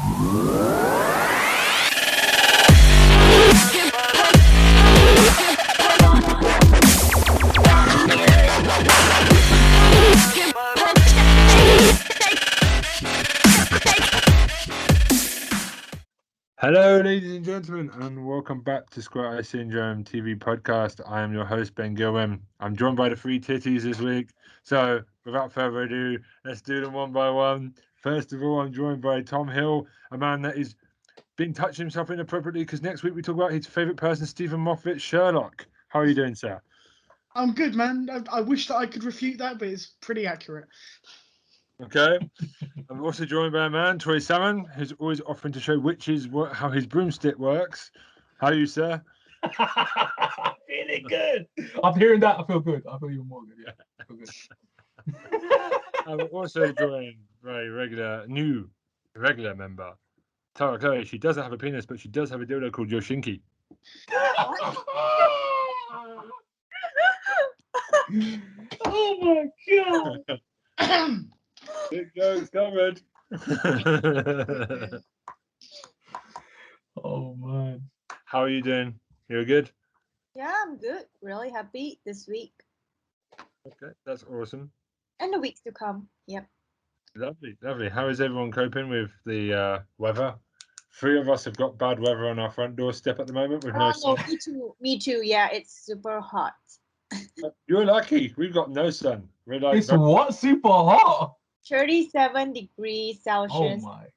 Hello, ladies and gentlemen, and welcome back to Square Eye Syndrome TV podcast. I am your host, Ben Gilwin. I'm joined by the three titties this week. So, without further ado, let's do them one by one. First of all, I'm joined by Tom Hill, a man that is been touching himself inappropriately because next week we talk about his favourite person, Stephen Moffat, Sherlock. How are you doing, sir? I'm good, man. I wish that I could refute that, but it's pretty accurate. Okay. I'm also joined by a man, Troy Salmon, who's always offering to show witches how his broomstick works. How are you, sir? Feeling good. After hearing that, I feel good. I feel even more good. Yeah, I feel good. I'm also joined by a new regular member, Tara Chloe. She doesn't have a penis, but she does have a dildo called Yoshinki. Oh my god. Big jokes covered. Oh man. How are you doing? You're good? Yeah, I'm good. Really happy this week. Okay, that's awesome. And the weeks to come. Yep. Lovely, lovely. How is everyone coping with the weather? 3 of us have got bad weather on our front doorstep at the moment with no sun. Me too. Me too. Yeah, it's super hot. You're lucky. We've got no sun. We're like It's what? Super hot. 37 degrees Oh Celsius. my.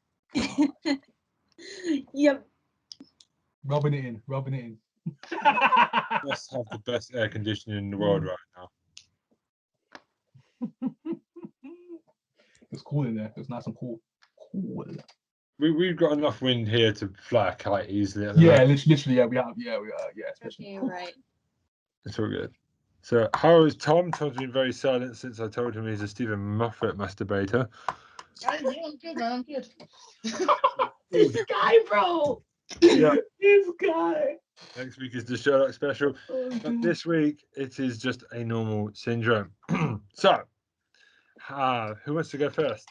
Yep. Rubbing it in. must have the best air conditioning in the world right now. It's cool in there. It's nice and cool. We've got enough wind here to fly a kite easily. Yeah, literally. Yeah, we are. Yeah. Especially. Okay, right. It's all good. So, how is Tom? Tom's been very silent since I told him he's a Stephen Moffat masturbator. I'm good, man. I'm good. This guy, bro. Yeah. This guy. Next week is the Sherlock special. Oh, But this week, it is just a normal syndrome. So, who wants to go first?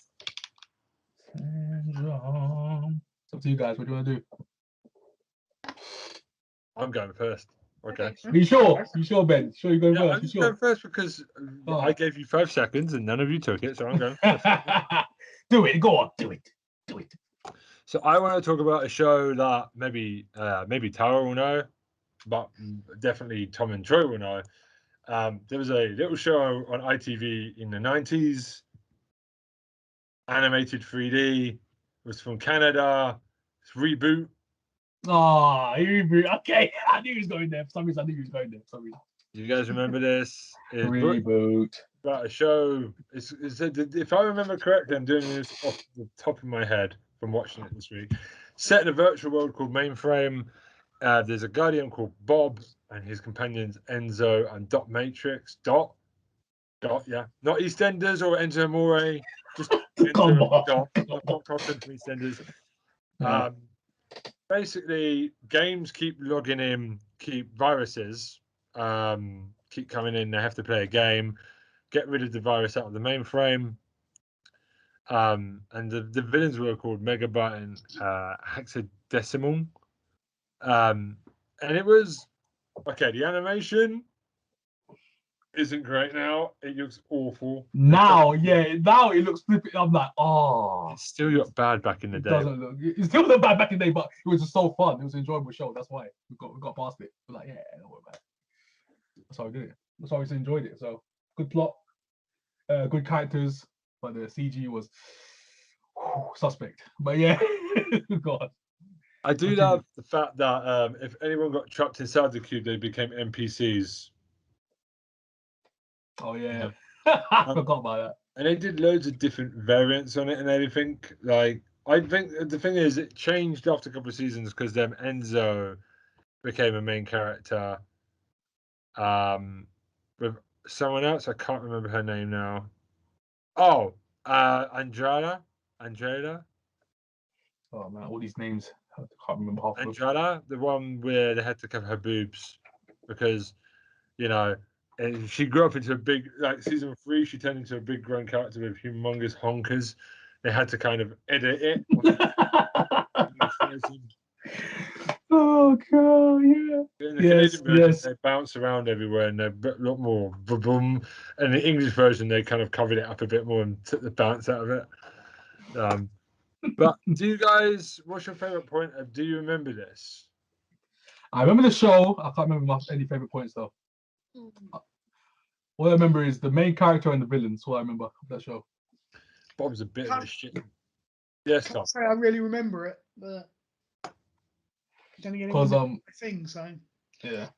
Syndrome. It's up to you guys. What do you want to do? I'm going first. Okay. Are you sure? You sure, Ben? Sure you're going Yeah, I'm first? You just sure? going first because I gave you 5 seconds and none of you took it, so I'm going first. Do it. Go on. Do it. So I want to talk about a show that maybe Tara will know, but definitely Tom and Troy will know. There was a little show on ITV in the 90s, animated 3D. It was from Canada. It's Reboot. Oh, okay. I knew he was going there. For some reason, I knew he was going there. For some reason. You guys remember this? It's Reboot. about a show. If I remember correctly, I'm doing this off the top of my head from watching it this week. Set in a virtual world called Mainframe. There's a guardian called Bob and his companions Enzo and Dot Matrix. Dot, yeah. Not EastEnders or Enzo Amore. Just Enzo and Dot. Not Tottenham from EastEnders. Basically, games keep logging in, keep viruses keep coming in. They have to play a game, get rid of the virus out of the mainframe. And the villains were called Megabyte and Hexadecimal. And it was okay. The animation isn't great now. It looks awful. Now it looks flipping. I'm like, oh. It still looked bad back in the day. It still looked bad back in the day, but it was just so fun. It was an enjoyable show. That's why we got past it. We're like, yeah, don't worry about it. That's how we did it. That's why we enjoyed it. So good plot, good characters, but the CG was suspect. But yeah, God. I do love the fact that if anyone got trapped inside the cube, they became NPCs. Oh yeah, I forgot about that. And they did loads of different variants on it and everything. Like, I think the thing is, it changed after a couple of seasons because then Enzo became a main character. With someone else, I can't remember her name now. Oh, Andrada. Oh man, all these names, I can't remember half of them. Andrada, the one where they had to cover her boobs because, you know, she grew up into a big, like season 3, she turned into a big grown character with humongous honkers. they had to kind of edit it. Oh god, yeah. In the Yes, Canadian version, yes. they bounce around everywhere and they're a lot more boom. And the English version, they kind of covered it up a bit more and took the bounce out of it. But do you guys? What's your favorite point? Do you remember this? I remember the show. I can't remember any favorite points though. Mm. All I remember is the main character and the villains. All I remember of that show. Bob's a bit of a Can't- shit. Yes, Tom. Can't say I really remember it, but then again, it Because was a thing. So yeah.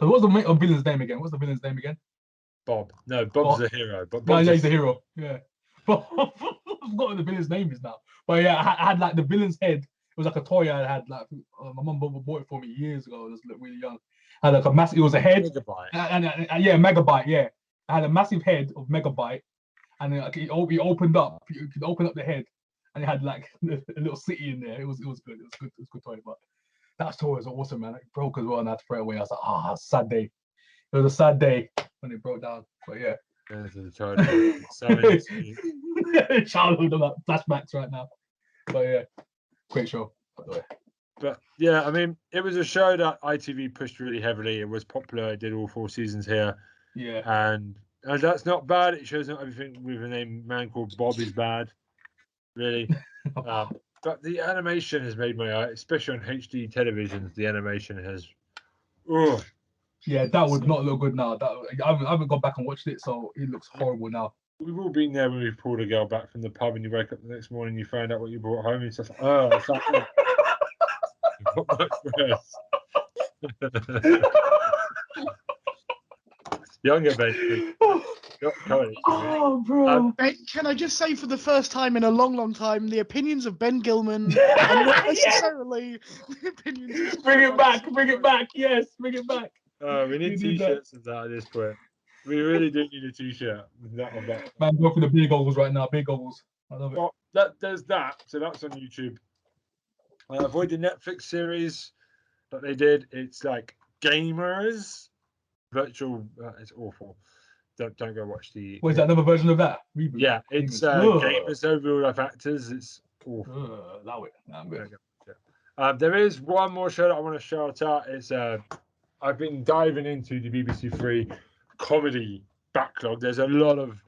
So what's the villain's name again? What's the villain's name again? Bob. No, Bob's Bob. the hero. But No, Bob's yeah, he's the hero. Yeah. But I've forgotten what the villain's name is now. But yeah, I had like the villain's head. It was like a toy I had. Like my mum bought it for me years ago. I was really young. I had like a massive. It was a head. Megabyte. And yeah, Megabyte. Yeah, I had a massive head of Megabyte, and then like, it opened up. You could open up the head, and it had like a little city in there. It was good. It was good. It was a good toy. But that toy was awesome, man. It broke as well, and I had to throw it away. I was like, sad day. It was a sad day when it broke down. But yeah. Childhood of that flashbacks right now. But yeah, great show, by the way. But yeah, I mean, it was a show that ITV pushed really heavily. It was popular. It did all 4 seasons here. Yeah. And that's not bad. It shows not everything with a man called Bob is bad, really. But the animation has made my eye, especially on HD televisions, the animation has. Oh. Yeah, that would not look good now. I haven't gone back and watched it, so it looks horrible now. We've all been there when we pulled a girl back from the pub and you wake up the next morning and you find out what you brought home and it's just like, oh, it's like that. Younger Ben. Oh, bro. Ben, can I just say for the first time in a long time, the opinions of Ben Gilman are not necessarily the opinions. Bring it back. Yes, bring it back. We need t-shirts of that at this point. We really do need a t-shirt. That. Man, go for the big goggles right now. Big goggles. I love it. Well, there's that. So that's on YouTube. Avoid the Netflix series that they did. It's like Gamers Virtual. It's awful. Don't go watch the. What is that? Another version of that? Reboot. Yeah, it's Gamers over real life actors. It's awful. Allow it. Nah, I'm good. There is one more show that I want to shout out. It's I've been diving into the BBC Three comedy backlog. There's a lot of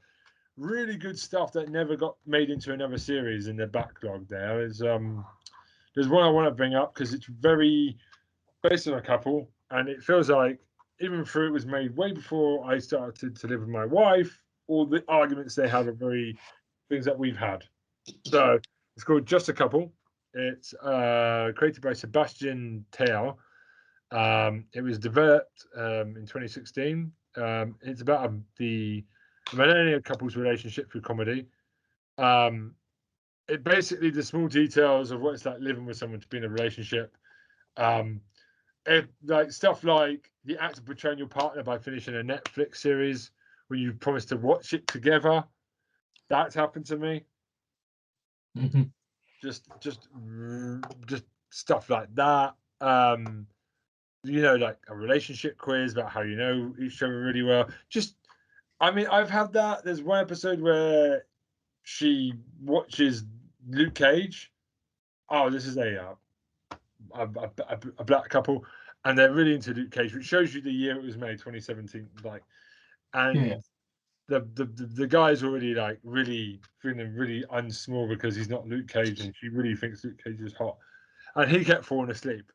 really good stuff that never got made into another series in the backlog. There's one I want to bring up because it's very based on a couple, and it feels like even though it was made way before I started to live with my wife, all the arguments they have are very things that we've had. So it's called Just a Couple. It's created by Sebastian Teo. It was developed in 2016. It's about the millennial couple's relationship through comedy. It basically the small details of what it's like living with someone to be in a relationship. Like stuff like the act of betraying your partner by finishing a Netflix series when you promised to watch it together. That's happened to me. Mm-hmm. Just stuff like that. Like a relationship quiz about how you know each other really well. I've had that. There's one episode where she watches Luke Cage. Oh, this is a black couple, and they're really into Luke Cage, which shows you the year it was made, 2017. The guy's already like really feeling really unsmall because he's not Luke Cage, and she really thinks Luke Cage is hot, and he kept falling asleep.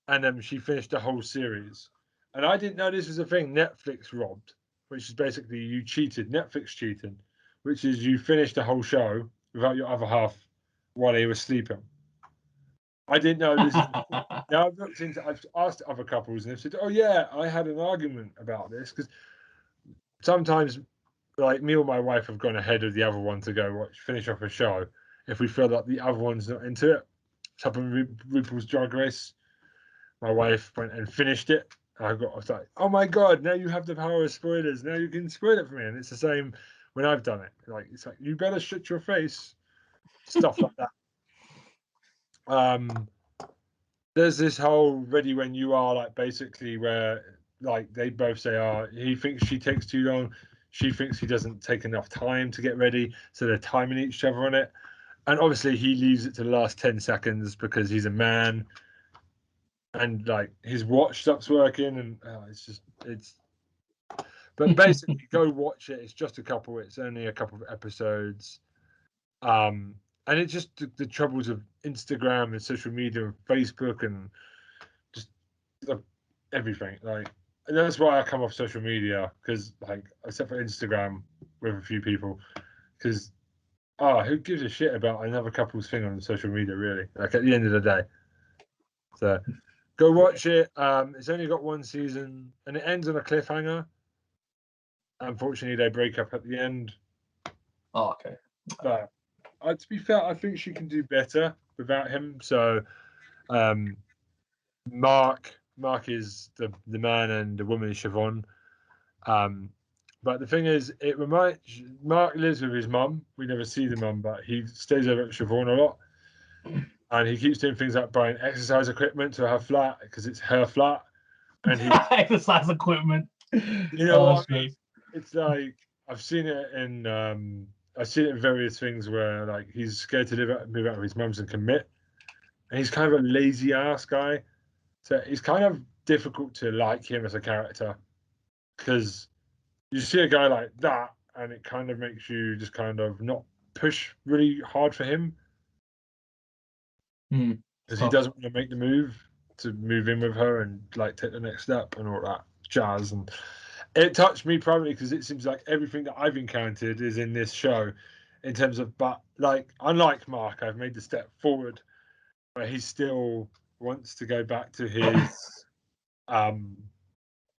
And she finished the whole series. And I didn't know this was a thing Netflix robbed, which is basically you cheated, Netflix cheating, which is you finished the whole show without your other half while they were sleeping. I didn't know this. Now I've asked other couples and they've said, oh yeah, I had an argument about this because sometimes like me or my wife have gone ahead of the other one to go finish off a show if we feel like the other one's not into it. It's happened with RuPaul's Drag Race. My wife went and finished it. I was like, oh my god, now you have the power of spoilers. Now you can spoil it for me. And it's the same when I've done it. It's like you better shut your face. Stuff like that. There's this whole ready when you are like basically where like they both say, he thinks she takes too long. she thinks he doesn't take enough time to get ready, so they're timing each other on it. And obviously he leaves it to the last 10 seconds because he's a man, and like his watch stops working, and it's. But basically, go watch it. It's just a couple. It's only a couple of episodes. And it's just the troubles of Instagram and social media and Facebook and just everything. Like, and that's why I come off social media, because, like, except for Instagram with a few people, because who gives a shit about another couple's thing on social media, really? Like, at the end of the day. So go watch it. It's only got one season, and it ends on a cliffhanger. Unfortunately, they break up at the end. Oh, okay. But to be fair, I think she can do better without him. So, Mark is the man, and the woman is Siobhan. But the thing is, Mark lives with his mum. We never see the mum, but he stays over at Siobhan a lot, and he keeps doing things like buying exercise equipment to her flat because it's her flat, and he exercise equipment. You know what I mean? It's like I've seen it in various things where, like, he's scared to move out of his mum's and commit, and he's kind of a lazy ass guy. So it's kind of difficult to like him as a character, because you see a guy like that, and it kind of makes you just kind of not push really hard for him, because he doesn't want to make the move to move in with her and like take the next step and all that jazz. And it touched me primarily because it seems like everything that I've encountered is in this show, in terms of, but like, unlike Mark, I've made the step forward where he still wants to go back to his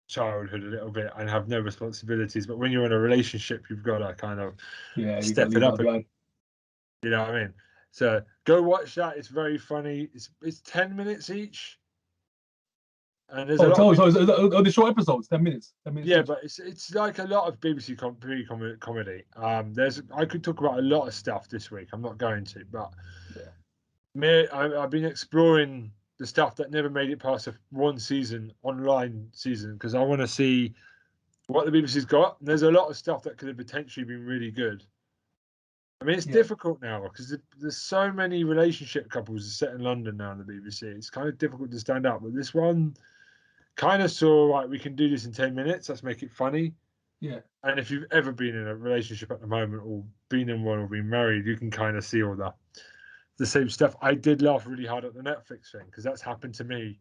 childhood a little bit and have no responsibilities. But when you're in a relationship, you've got to kind of step it up. You know what I mean? So go watch that. It's very funny. It's 10 minutes each. And there's the short episodes, 10 minutes. 10 minutes yeah, each. but it's like a lot of BBC comedy. I could talk about a lot of stuff this week. I'm not going to, but I've been exploring the stuff that never made it past one season, online season, because I want to see what the BBC's got. And there's a lot of stuff that could have potentially been really good. I mean, it's difficult now because there's so many relationship couples set in London now on the BBC. It's kind of difficult to stand out, but this one kind of saw, like, we can do this in 10 minutes. Let's make it funny. Yeah. And if you've ever been in a relationship at the moment, or been in one, or been married, you can kind of see all the same stuff. I did laugh really hard at the Netflix thing, because that's happened to me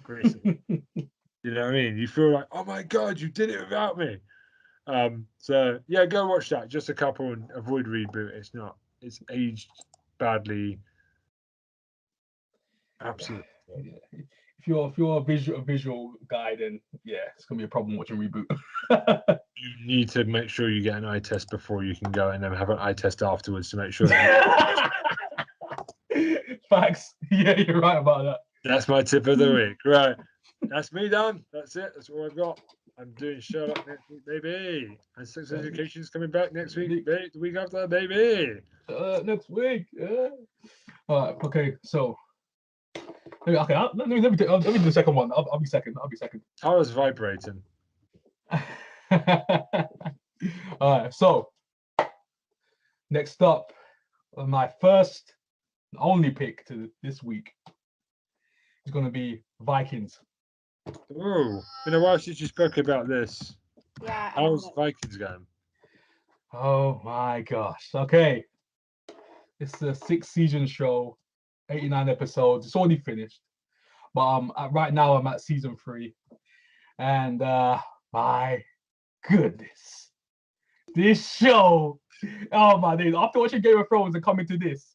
recently. You know what I mean? You feel like, oh my God, you did it without me. So yeah, go watch that. Just a couple, and avoid Reboot. It's aged badly. Absolutely. Yeah. If you're a visual guy, then it's gonna be a problem watching Reboot. You need to make sure you get an eye test before you can go, and then have an eye test afterwards to make sure. Facts. Yeah, you're right about that. That's my tip of the week. Right. That's me done. That's it. That's all I've got. I'm doing Sherlock next week, baby. And Sex Education is coming back next week, the week after, baby. Next week. Yeah. All right. Okay. So. Okay. Let me do the second one. I'll be second. I was vibrating. All right. So. Next up, my first and only pick to this week is going to be Vikings. Oh, been a while since you spoke about this. Yeah. How's Vikings going? Oh my gosh. Okay. It's a 6-season show, 89 episodes. It's already finished. But right now I'm at season 3. And my goodness. This show. Oh my days. After watching Game of Thrones and coming to this,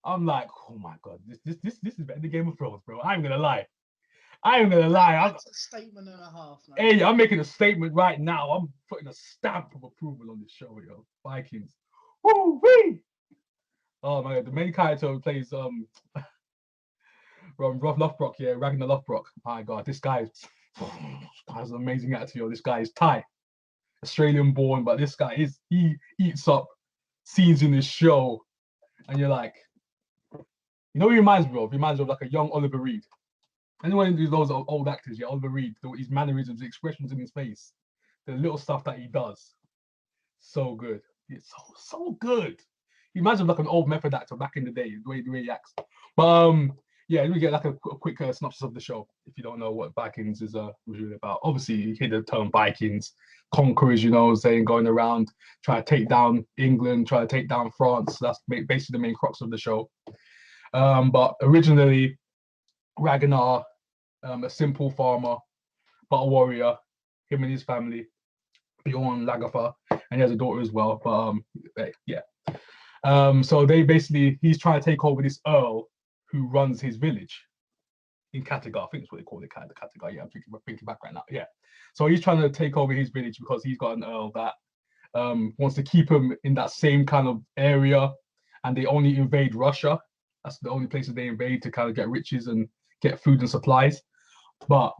I'm like, oh my God, this is better than Game of Thrones, bro. I'm gonna lie. That's a statement and a half, man. Hey, I'm making a statement right now. I'm putting a stamp of approval on this show, yo. Vikings. Woo-wee! Oh my God, the main character who plays Rob Lothbrok, Ragnar Lothbrok. My God, this guy has an amazing attitude. Yo. This guy is Thai, Australian born, but this guy he eats up scenes in this show, and you're like, you know what he reminds me of? He reminds me of like a young Oliver Reed. Anyone who knows those old actors, Oliver Reed, his mannerisms, the expressions in his face, the little stuff that he does. So good. It's so good. Imagine like an old method actor back in the day, the way he acts. But yeah, let me get like a quick synopsis of the show if you don't know what Vikings is really about. Obviously, you hear the term Vikings, conquerors, you know, saying going around trying to take down England, trying to take down France. That's basically the main crux of the show. But originally, Ragnar, a simple farmer, but a warrior, him and his family, Bjorn Lagerfar, and he has a daughter as well. But yeah. So he's trying to take over this earl who runs his village in Kattegat. I think that's what they call it, Kattegat. Yeah, I'm thinking back right now. Yeah. So he's trying to take over his village because he's got an earl that wants to keep him in that same kind of area, and they only invade Russia. That's the only places they invade to kind of get riches and get food and supplies. But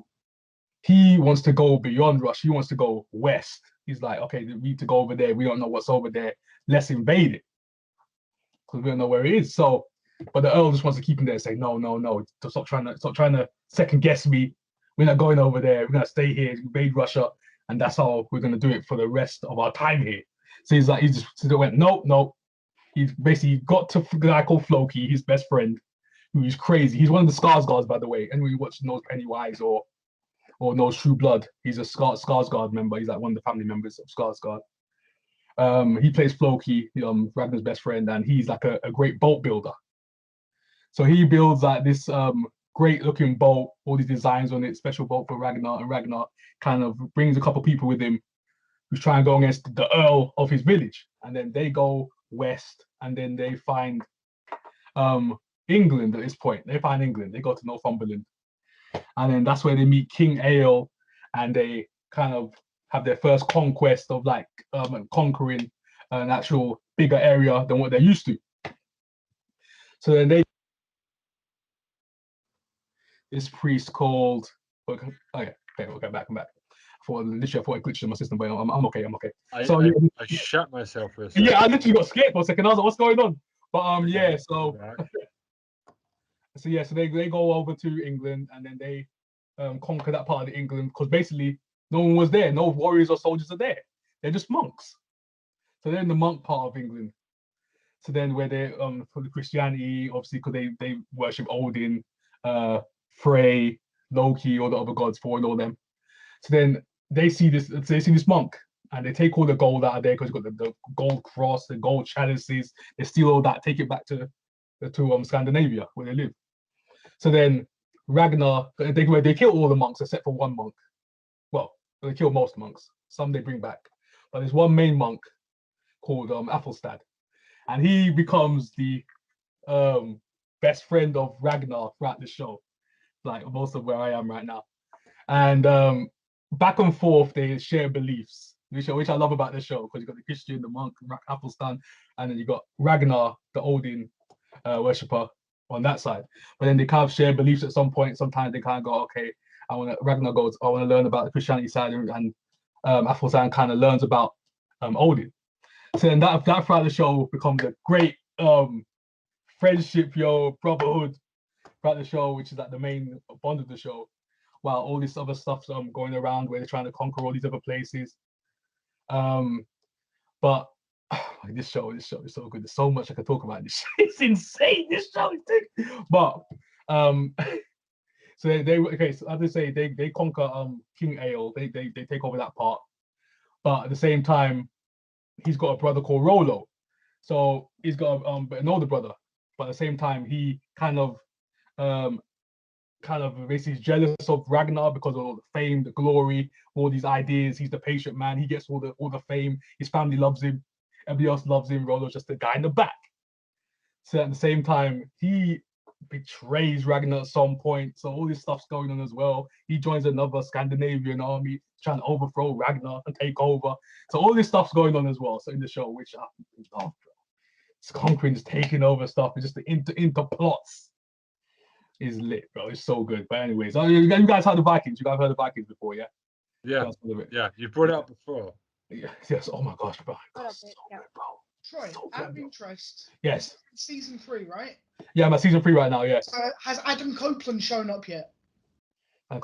he wants to go beyond Russia. He wants to go west. He's like, okay, we need to go over there. We don't know what's over there. Let's invade it because we don't know where it is. So, but the Earl just wants to keep him there and say, no. Stop trying to second guess me. We're not going over there. We're gonna stay here, invade Russia, and that's how we're gonna do it for the rest of our time here. So he went, no. He basically got to a guy called Floki, his best friend, who's crazy. He's one of the Skarsgårds, by the way. Anyone who knows Pennywise or knows True Blood, he's a Skarsgård member. He's like one of the family members of Skarsgård. He plays Floki, Ragnar's best friend, and he's like a great boat builder. So he builds like this great looking boat, all these designs on it, special boat for Ragnar, and Ragnar kind of brings a couple people with him who's trying to go against the Earl of his village. And then they go west, and then they find England at this point. They find England, they go to Northumberland. And then that's where they meet King Eorl, and they kind of have their first conquest of like conquering an actual bigger area than what they're used to. So then this priest called, okay, back. I thought it glitched in my system, but I'm okay. I shut myself for a second. Yeah, I literally got scared for a second. I was like, what's going on? But yeah, so they go over to England, and then they conquer that part of England because basically no one was there, no warriors or soldiers are there. They're just monks. So they're in the monk part of England. So then where they for the Christianity, obviously, because they worship Odin, Frey, Loki, all the other gods, Thor, and all them. So then they see this monk, and they take all the gold out of there because you've got the gold cross, the gold chalices. They steal all that, take it back to Scandinavia where they live. So then Ragnar, they kill all the monks except for one monk. Well, they kill most monks. Some they bring back, but there's one main monk called Athelstan, and he becomes the best friend of Ragnar throughout the show, like most of where I am right now. And back and forth they share beliefs, which I love about the show, because you got the Christian, the monk, Athelstan, and then you got Ragnar, the Odin worshipper on that side. But then they kind of share beliefs at some point. Sometimes they kind of go, okay, Ragnar goes, I want to learn about the Christianity side, and Athelstan kind of learns about Odin. So then that throughout the show becomes a great friendship, brotherhood throughout the show, which is like the main bond of the show. While all this other stuff's going around where they're trying to conquer all these other places. But this show is so good. There's so much I can talk about. This it's insane. This show is big. But so so as I say, they conquer King Eorl. They take over that part. But at the same time, he's got a brother called Rollo. So he's got an older brother. But at the same time, he kind of basically jealous of Ragnar because of all the fame, the glory, all these ideas. He's the patient man. He gets all the fame. His family loves him. Everybody else loves him. Rollo's just the guy in the back. So at the same time, he betrays Ragnar at some point. So all this stuff's going on as well. He joins another Scandinavian army trying to overthrow Ragnar and take over. So all this stuff's going on as well. So in the show, which I love, bro. It's conquering, just taking over stuff. It's just the interplots is lit, bro. It's so good. But anyways, you guys heard the Vikings. You guys heard the Vikings before, yeah? Yeah. You brought it up before. Yes. Oh my gosh, bro. Yeah. So good, bro. Troy, So out of good, interest. yes. Season 3, right? Yeah, I'm at season 3 right now. Yes. Has Adam Copeland shown up yet? And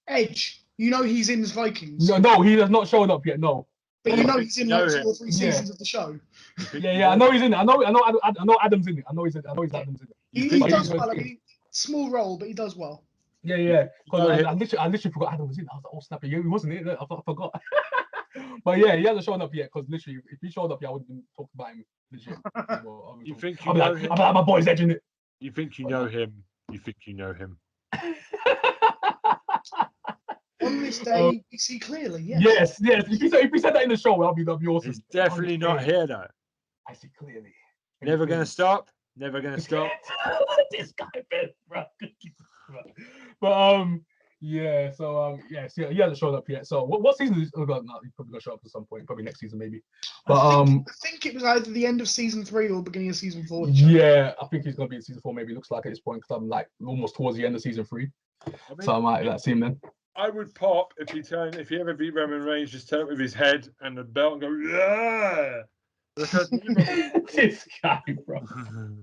Edge. You know he's in Vikings. no, he has not shown up yet. No. But you know he's in like know 2 or 3 him. seasons of the show. Yeah, I know he's in it. I know Adam's in it. I know he's Adam's in it. He But does he's- well. I mean, small role, but he does well. Yeah. know Because him. I literally forgot Adam was in it. I was like, oh snap, yeah, he wasn't in it. I forgot. But yeah, he hasn't shown up yet. Because literally, if he showed up, yeah, I would have been talking about him legit. Well, You think I'll you be know like, him? I'm like, my boy's edging it. You think you know him? You think you know him? On this day, we see clearly. Yes. If he said that in the show, that'd be awesome. He's definitely not here though. I see clearly. Never gonna stop. Never gonna stop. This guy, man, bro. But yeah. So so he hasn't shown up yet. So what season is? Oh god, no, he's probably gonna show up at some point. Probably next season, maybe. But I think it was either the end of season 3 or beginning of season 4. yeah, I think he's gonna be in season 4. Maybe looks like at this point because I'm like almost towards the end of season 3. So I might like see him then. I would pop if he ever beat Roman Reigns, just turn it with his head and the belt and go, yeah. Because This guy, bro.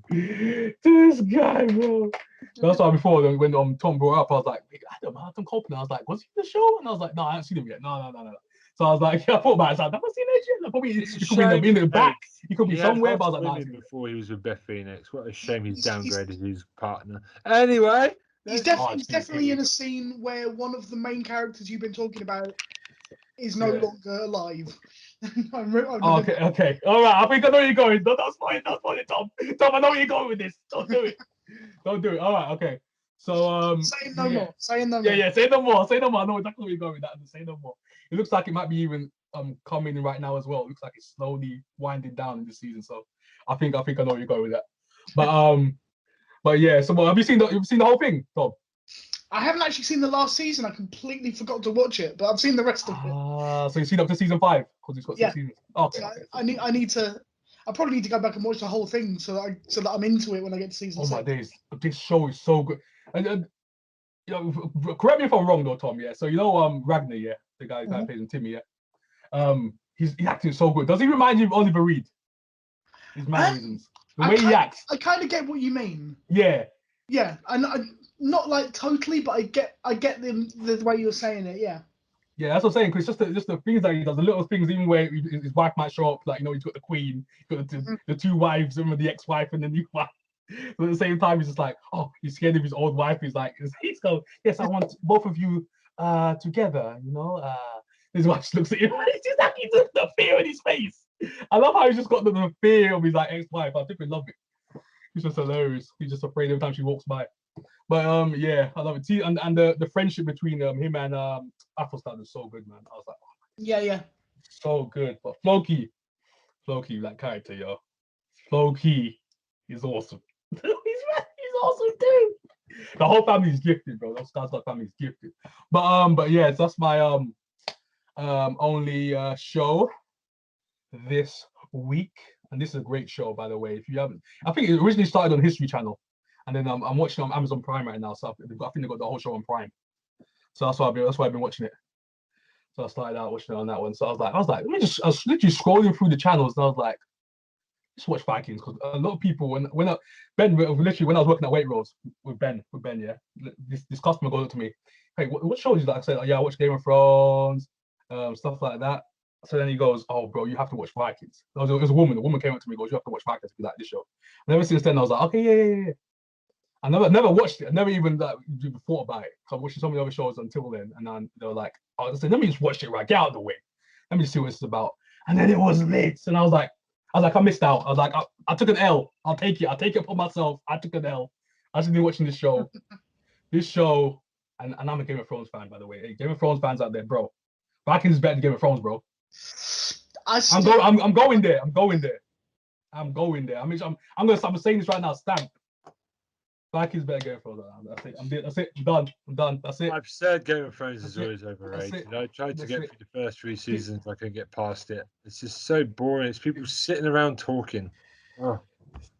This guy, bro. That's why before when Tom brought up, I was like, Adam Copeland. I was like, was he in the show? And I was like, no, I haven't seen him yet. No. So I was like, I thought about it. I was like, I've seen that shit. Like, probably he could be in the back. He could be somewhere. But I was like, no. Before he was with Beth Phoenix. What a shame he's downgraded his partner. Anyway. He's definitely in a scene where one of the main characters you've been talking about is no longer alive. Okay. All right. I think I know where you're going. Don't spoil it, Tom. Tom, I know where you're going with this. Don't do it. Don't do it. All right. Okay. So saying no more. Saying no more. Yeah. Say no more. Say no more. I know exactly where you're going with that. Say no more. It looks like it might be even coming in right now as well. It looks like it's slowly winding down in this season. So I think I know where you're going with that. But yeah. So have you seen the whole thing, Tom? I haven't actually seen the last season. I completely forgot to watch it, but I've seen the rest of it. So you've seen up to season 5 because it's got 6 seasons. Okay. So I need to. I probably need to go back and watch the whole thing so that I'm into it when I get to season 6. Oh my days! This show is so good. And you know, correct me if I'm wrong though, Tom. Yeah. So you know, Ragnar, yeah, the guy who plays in Timmy, yeah. He's acting so good. Does he remind you of Oliver Reed? His mannerisms, the way he acts. I kind of get what you mean. Yeah. Yeah, and not like totally, but I get the way you're saying it. Yeah. Yeah, that's what I'm saying. Because just the things that he does, the little things, even where his wife might show up, like he's got the queen, he's got the 2 wives, and the ex-wife and the new wife. But at the same time, he's just like, oh, he's scared of his old wife. He's go, yes, I want both of you together. His wife just looks at him. He's like, he's the fear in his face. I love how he's just got the fear of his ex-wife. I think we love it. He's just hilarious. He's just afraid every time she walks by. But yeah, I love it. See, and the friendship between him and Athelstan is so good, man. I was like, oh, yeah, so good. But Floki, that character, yo. Floki is awesome. he's awesome too. The whole family is gifted, bro. Those Skarsgård family is gifted. But yeah, that's my only show this week. And this is a great show, by the way. If you haven't, I think it originally started on History Channel, and then I'm watching on Amazon Prime right now. So I think they got the whole show on Prime. So that's why I've been watching it. So I started out watching it on that one. So I was like, I was literally scrolling through the channels, and I was like, just watch Vikings, because a lot of people when I was working at Waitrose with Ben, yeah, this customer goes up to me, hey, what shows you like? I said, oh, yeah, I watch Game of Thrones, stuff like that. So then he goes, oh, bro, you have to watch Vikings. It was a woman. The woman came up to me and goes, you have to watch Vikings if you like this show. And ever since then, I was like, okay, yeah. I never watched it. I never even thought about it. So I watched so many other shows until then. And then they were like, oh, let me just watch it right. Get out of the way. Let me just see what it's about. And then it was lit. And I was like, I missed out. I was like, I took an L. I'll take it for myself. I took an L. I should be watching this show. And I'm a Game of Thrones fan, by the way. Hey, Game of Thrones fans out there, bro. Vikings is better than Game of Thrones, bro. I'm going there. I'm saying this right now. Stamp. Vikings better Game of Thrones. That's it. I'm done. That's it. I've said Game of Thrones is always overrated. I tried to get through the first 3 seasons. I couldn't get past it. It's just so boring. It's people sitting around talking. Oh.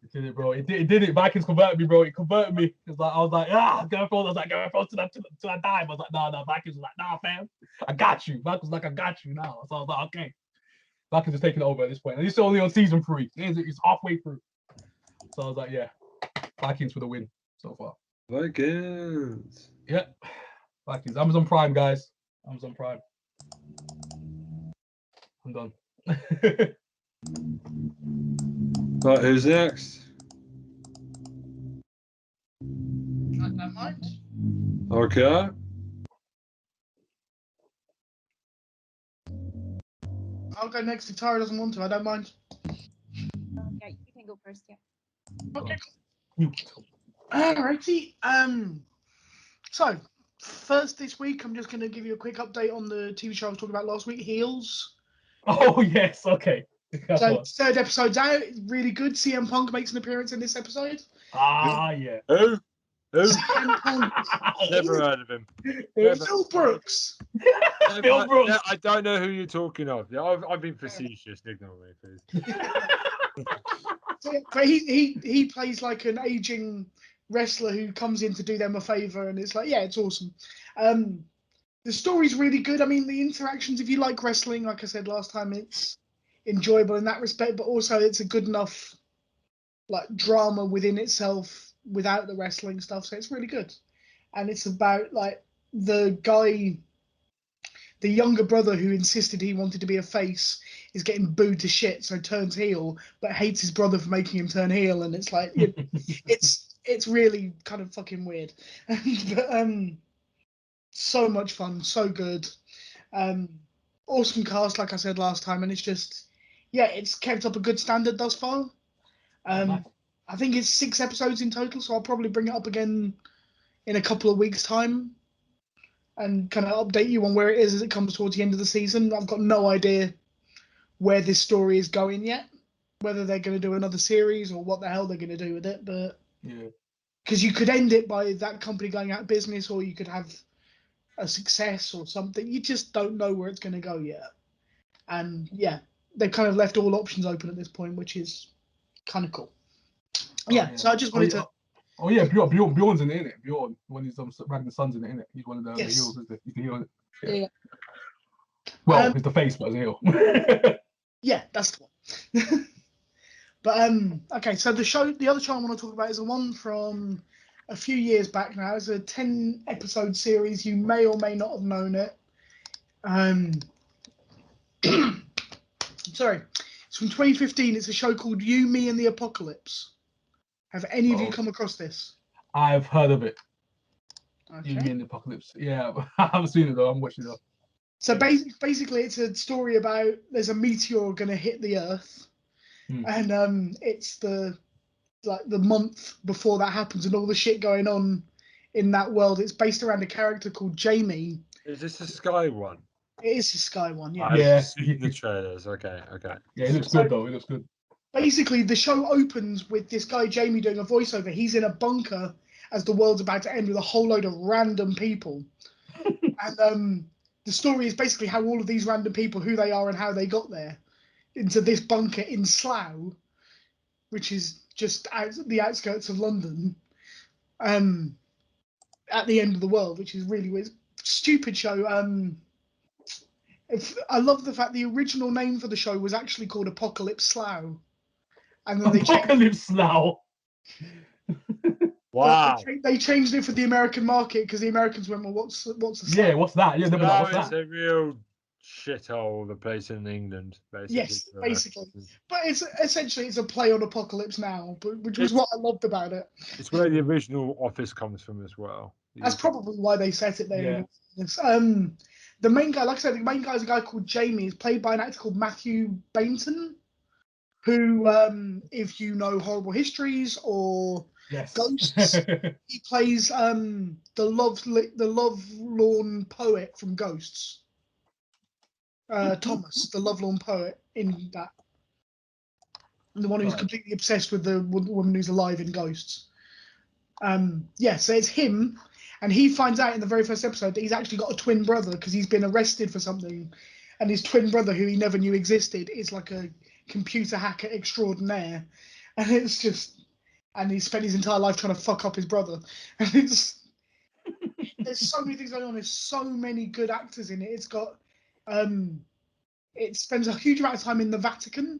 It did it, bro. It did it. Vikings converted me, bro. It converted me. It's like I was like, Game of Thrones. I was like, Game of Thrones till I die. I was like, no. Vikings was like, nah, fam. I got you. Vikings was like, I got you now. So I was like, okay. Vikings is taking over at this point. And it's only on season 3. It's halfway through. So I was like, yeah, Vikings for the win so far. Vikings. Yeah, Vikings. Amazon Prime, guys. Amazon Prime. I'm done. But who's next? I don't mind. Okay. I'll go next if Tara doesn't want to. I don't mind. Yeah, you can go first. Yeah. Okay. You. Alrighty. So first this week, I'm just going to give you a quick update on the TV show I was talking about last week, Heels. Oh yes, okay. So third episode's out. Really good. CM Punk makes an appearance in this episode. Yeah. Who? CM Punk. Never heard of him. Phil Brooks. Phil Brooks. I don't know who you're talking of. Yeah, I've been facetious. Ignore me, please. But he plays like an aging wrestler who comes in to do them a favor, and it's like, yeah, it's awesome. The story's really good. I mean, the interactions, if you like wrestling, like I said last time, it's enjoyable in that respect, but also it's a good enough like drama within itself without the wrestling stuff, so it's really good. And it's about like the guy, the younger brother who insisted he wanted to be a face is getting booed to shit, so turns heel, but hates his brother for making him turn heel, and it's like it's really kind of fucking weird. But so much fun, so good. Awesome cast, like I said last time, and it's just, yeah, it's kept up a good standard thus far. Nice. I think it's 6 episodes in total, so I'll probably bring it up again in a couple of weeks' time and kind of update you on where it is as it comes towards the end of the season. I've got no idea where this story is going yet, whether they're going to do another series or what the hell they're going to do with it. But Yeah. because you could end it by that company going out of business, or you could have a success or something. You just don't know where it's going to go yet. And yeah, they've kind of left all options open at this point, which is kind of cool. Yeah, so I just wanted to. Oh yeah, Bjorn's in it, innit? Bjorn, one of his random sons in it, innit? He's one of the Yes. heels, isn't he? He's the heel. Yeah. Well, he's the face, but he's a heel. Yeah, that's the one. But okay, so the other show I want to talk about is the one from a few years back now. It's a 10-episode series. You may or may not have known it. Sorry, it's from 2015. It's a show called You, Me, and the Apocalypse. Have any of you come across this? I've heard of it. Okay. You mean the Apocalypse? Yeah, I haven't seen it though. I'm watching it. So basically, it's a story about there's a meteor going to hit the Earth, and it's the month before that happens, and all the shit going on in that world. It's based around a character called Jamie. Is this the Sky one? It is the Sky one, yeah. I've seen the trailers. Okay. Yeah, it looks good though. It looks good. Basically, the show opens with this guy Jamie doing a voiceover. He's in a bunker as the world's about to end with a whole load of random people, and the story is basically how all of these random people, who they are and how they got there, into this bunker in Slough, which is just the outskirts of London, at the end of the world, which is really weird. Stupid show. I love the fact the original name for the show was actually called Apocalypse Slough, and then Apocalypse Slough. Wow. They changed it for the American market because the Americans went, well, what's a Slough? Yeah, what's that? Yeah, Slough what's is that? a real shithole, the place in England, basically. Yes, basically. But it's essentially it's a play on Apocalypse Now, which was what I loved about it. It's where the original Office comes from as well. That's probably why they set it there. Yeah. The main guy, like I said, the main guy is a guy called Jamie. He's played by an actor called Matthew Bainton, who, if you know Horrible Histories or Ghosts, he plays the lovelorn poet from Ghosts. Thomas, the lovelorn poet in that. The one who's completely obsessed with the woman who's alive in Ghosts. So it's him, and he finds out in the very first episode that he's actually got a twin brother because he's been arrested for something, and his twin brother, who he never knew existed, is like a computer hacker extraordinaire, and it's just, and he spent his entire life trying to fuck up his brother, and there's so many things going on. There's so many good actors in it. It's got, it spends a huge amount of time in the Vatican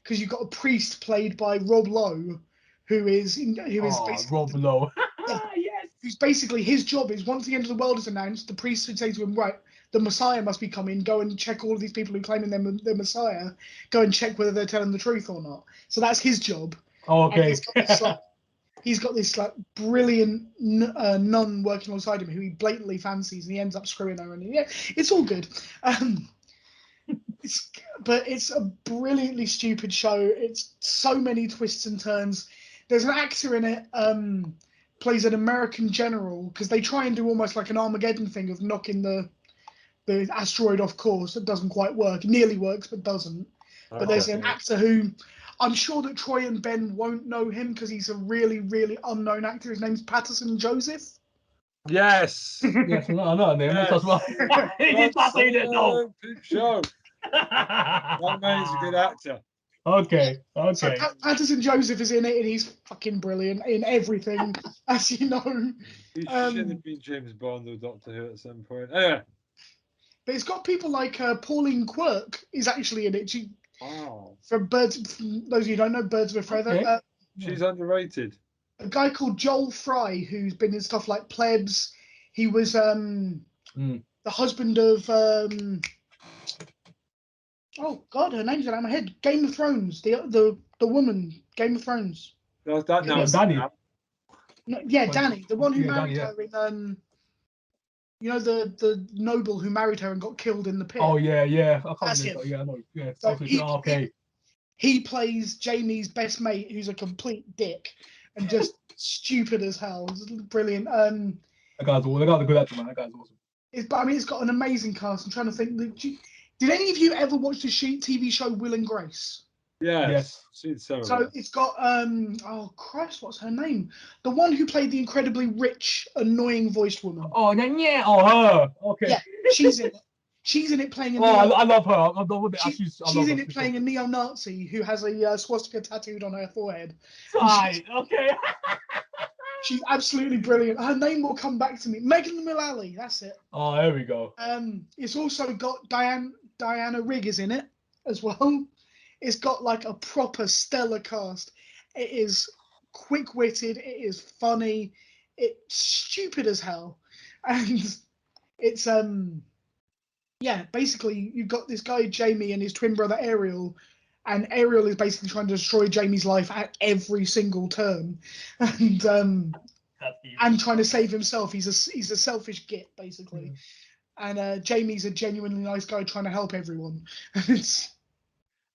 because you've got a priest played by Rob Lowe, who is basically Rob Lowe. Yes. Who's basically his job is once the end of the world is announced, the priest would say to him, right, the Messiah must be coming. Go and check all of these people who claiming they're Messiah. Go and check whether they're telling the truth or not. So that's his job. Oh, And okay. he's got this brilliant nun working alongside him who he blatantly fancies, and he ends up screwing her. And yeah, it's all good. But it's a brilliantly stupid show. It's so many twists and turns. There's an actor in it, plays an American general, because they try and do almost like an Armageddon thing of knocking the asteroid off course. It doesn't quite work. It nearly works, but doesn't. But there's an actor who, I'm sure that Troy and Ben won't know him because he's a really, really unknown actor. His name's Patterson Joseph. Yes. Yes, I know that name. Yes. That's why. He's not saying it though. Show. That man is a good actor. Okay. So Patterson Joseph is in it, and he's fucking brilliant in everything, as you know. He should have been James Bond or Doctor Who at some point. Anyway. But it's got people like Pauline Quirk is actually in it. Wow. From those of you who don't know, Birds of a Feather. Okay. She's underrated. A guy called Joel Fry, who's been in stuff like Plebs. He was the husband of oh God, her name's out of my head. Game of Thrones. The woman, Game of Thrones. That's that now. Danny. No, yeah, Danny, the one who married her in you know, the noble who married her and got killed in the pit. Oh yeah. I can't That's remember. him. Yeah, I know. Yeah. So he plays Jamie's best mate, who's a complete dick and just stupid as hell. It's brilliant. That guy's a good actor, man. That guy's awesome. It's got an amazing cast. I'm trying to think. Did any of you ever watch the TV show Will and Grace? Yes. So it's got oh Christ, what's her name? The one who played the incredibly rich, annoying voiced woman. Oh yeah. Oh her. Okay. Yeah, she's in it. She's in it playing a I love her. I love it. She's in it playing a neo-Nazi who has a swastika tattooed on her forehead. Right. Okay. She's absolutely brilliant. Her name will come back to me. Megan Mullally, that's it. Oh, there we go. It's also got Diana Rigg is in it as well. It's got like a proper stellar cast. It is quick-witted. It is funny. It's stupid as hell, and it's yeah. Basically, you've got this guy Jamie and his twin brother Ariel, and Ariel is basically trying to destroy Jamie's life at every single turn, and trying to save himself. He's a selfish git basically, and Jamie's a genuinely nice guy trying to help everyone. It's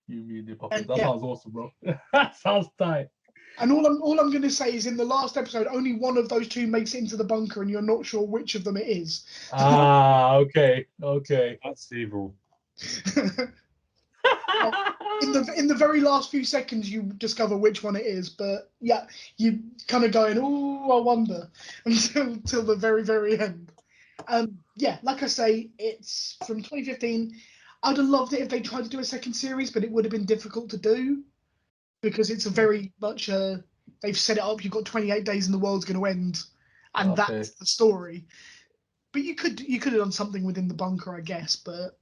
you mean the puppet? That sounds awesome, bro. That sounds tight. And all I'm going to say is in the last episode, only one of those two makes it into the bunker, and you're not sure which of them it is. Okay. That's evil. In the very last few seconds, you discover which one it is, but yeah, you kind of going, oh, I wonder, until the very, very end. Yeah, like I say, it's from 2015. I'd have loved it if they tried to do a second series, but it would have been difficult to do because it's a very much they've set it up. You've got 28 days and the world's going to end, and that's the story. But you could have done something within the bunker, I guess. But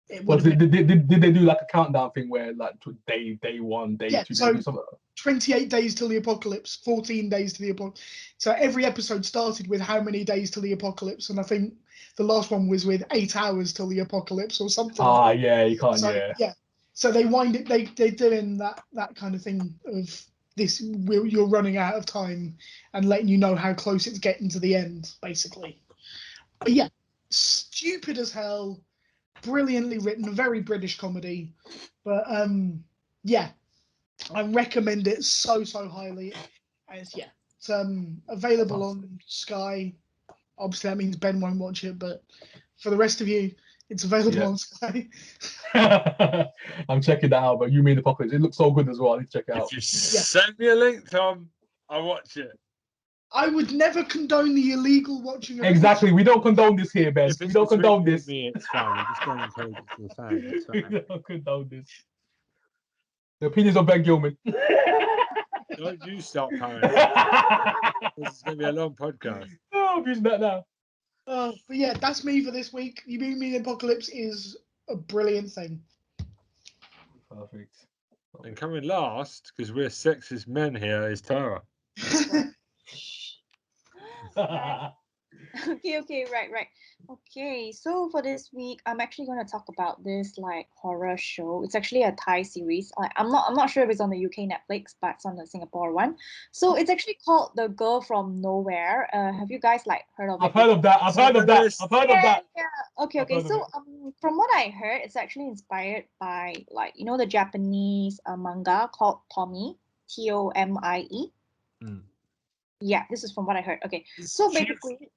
it would. Did they do like a countdown thing where like day one, day two, so day something? 28 days till the apocalypse, 14 days to the apocalypse. So every episode started with how many days till the apocalypse, and I think the last one was with 8 hours till the apocalypse or something. Yeah, you can't. So, yeah. So they wind it. They're doing that kind of thing of this. You're running out of time and letting you know how close it's getting to the end, basically. But yeah, stupid as hell, brilliantly written, very British comedy. But yeah, I recommend it so highly. And it's available on Sky. Obviously, that means Ben won't watch it, but for the rest of you, it's available on Sky. I'm checking that out, but you mean the Apocalypse. It looks so good as well. I need to check it out. If you send me a link, Tom, I'll watch it. I would never condone the illegal watching of Exactly. We don't condone this here, Ben. We don't condone this. Me, it's fine. I'm just going to encourage it to the fan. It's fine. We don't condone this. The opinions of Ben Gilman. Don't you stop, Harry. This is going to be a long podcast. Oh, I'm using that now. But yeah, that's me for this week. You Mean Me Apocalypse is a brilliant thing. Perfect. And coming last, because we're sexist men here, is Tara. Okay, right. Okay, so for this week, I'm actually going to talk about this like horror show. It's actually a Thai series. I'm not sure if it's on the UK Netflix, but it's on the Singapore one. So it's actually called The Girl from Nowhere. Have you guys like heard of I've it heard of before? that. I've heard of that. I've heard of Yeah, that. yeah. Okay, I've okay. heard of So it. from what I heard, it's actually inspired by like the Japanese manga called Tomie, Tomie. Hmm. Yeah, this is from what I heard. Okay, so She, basically,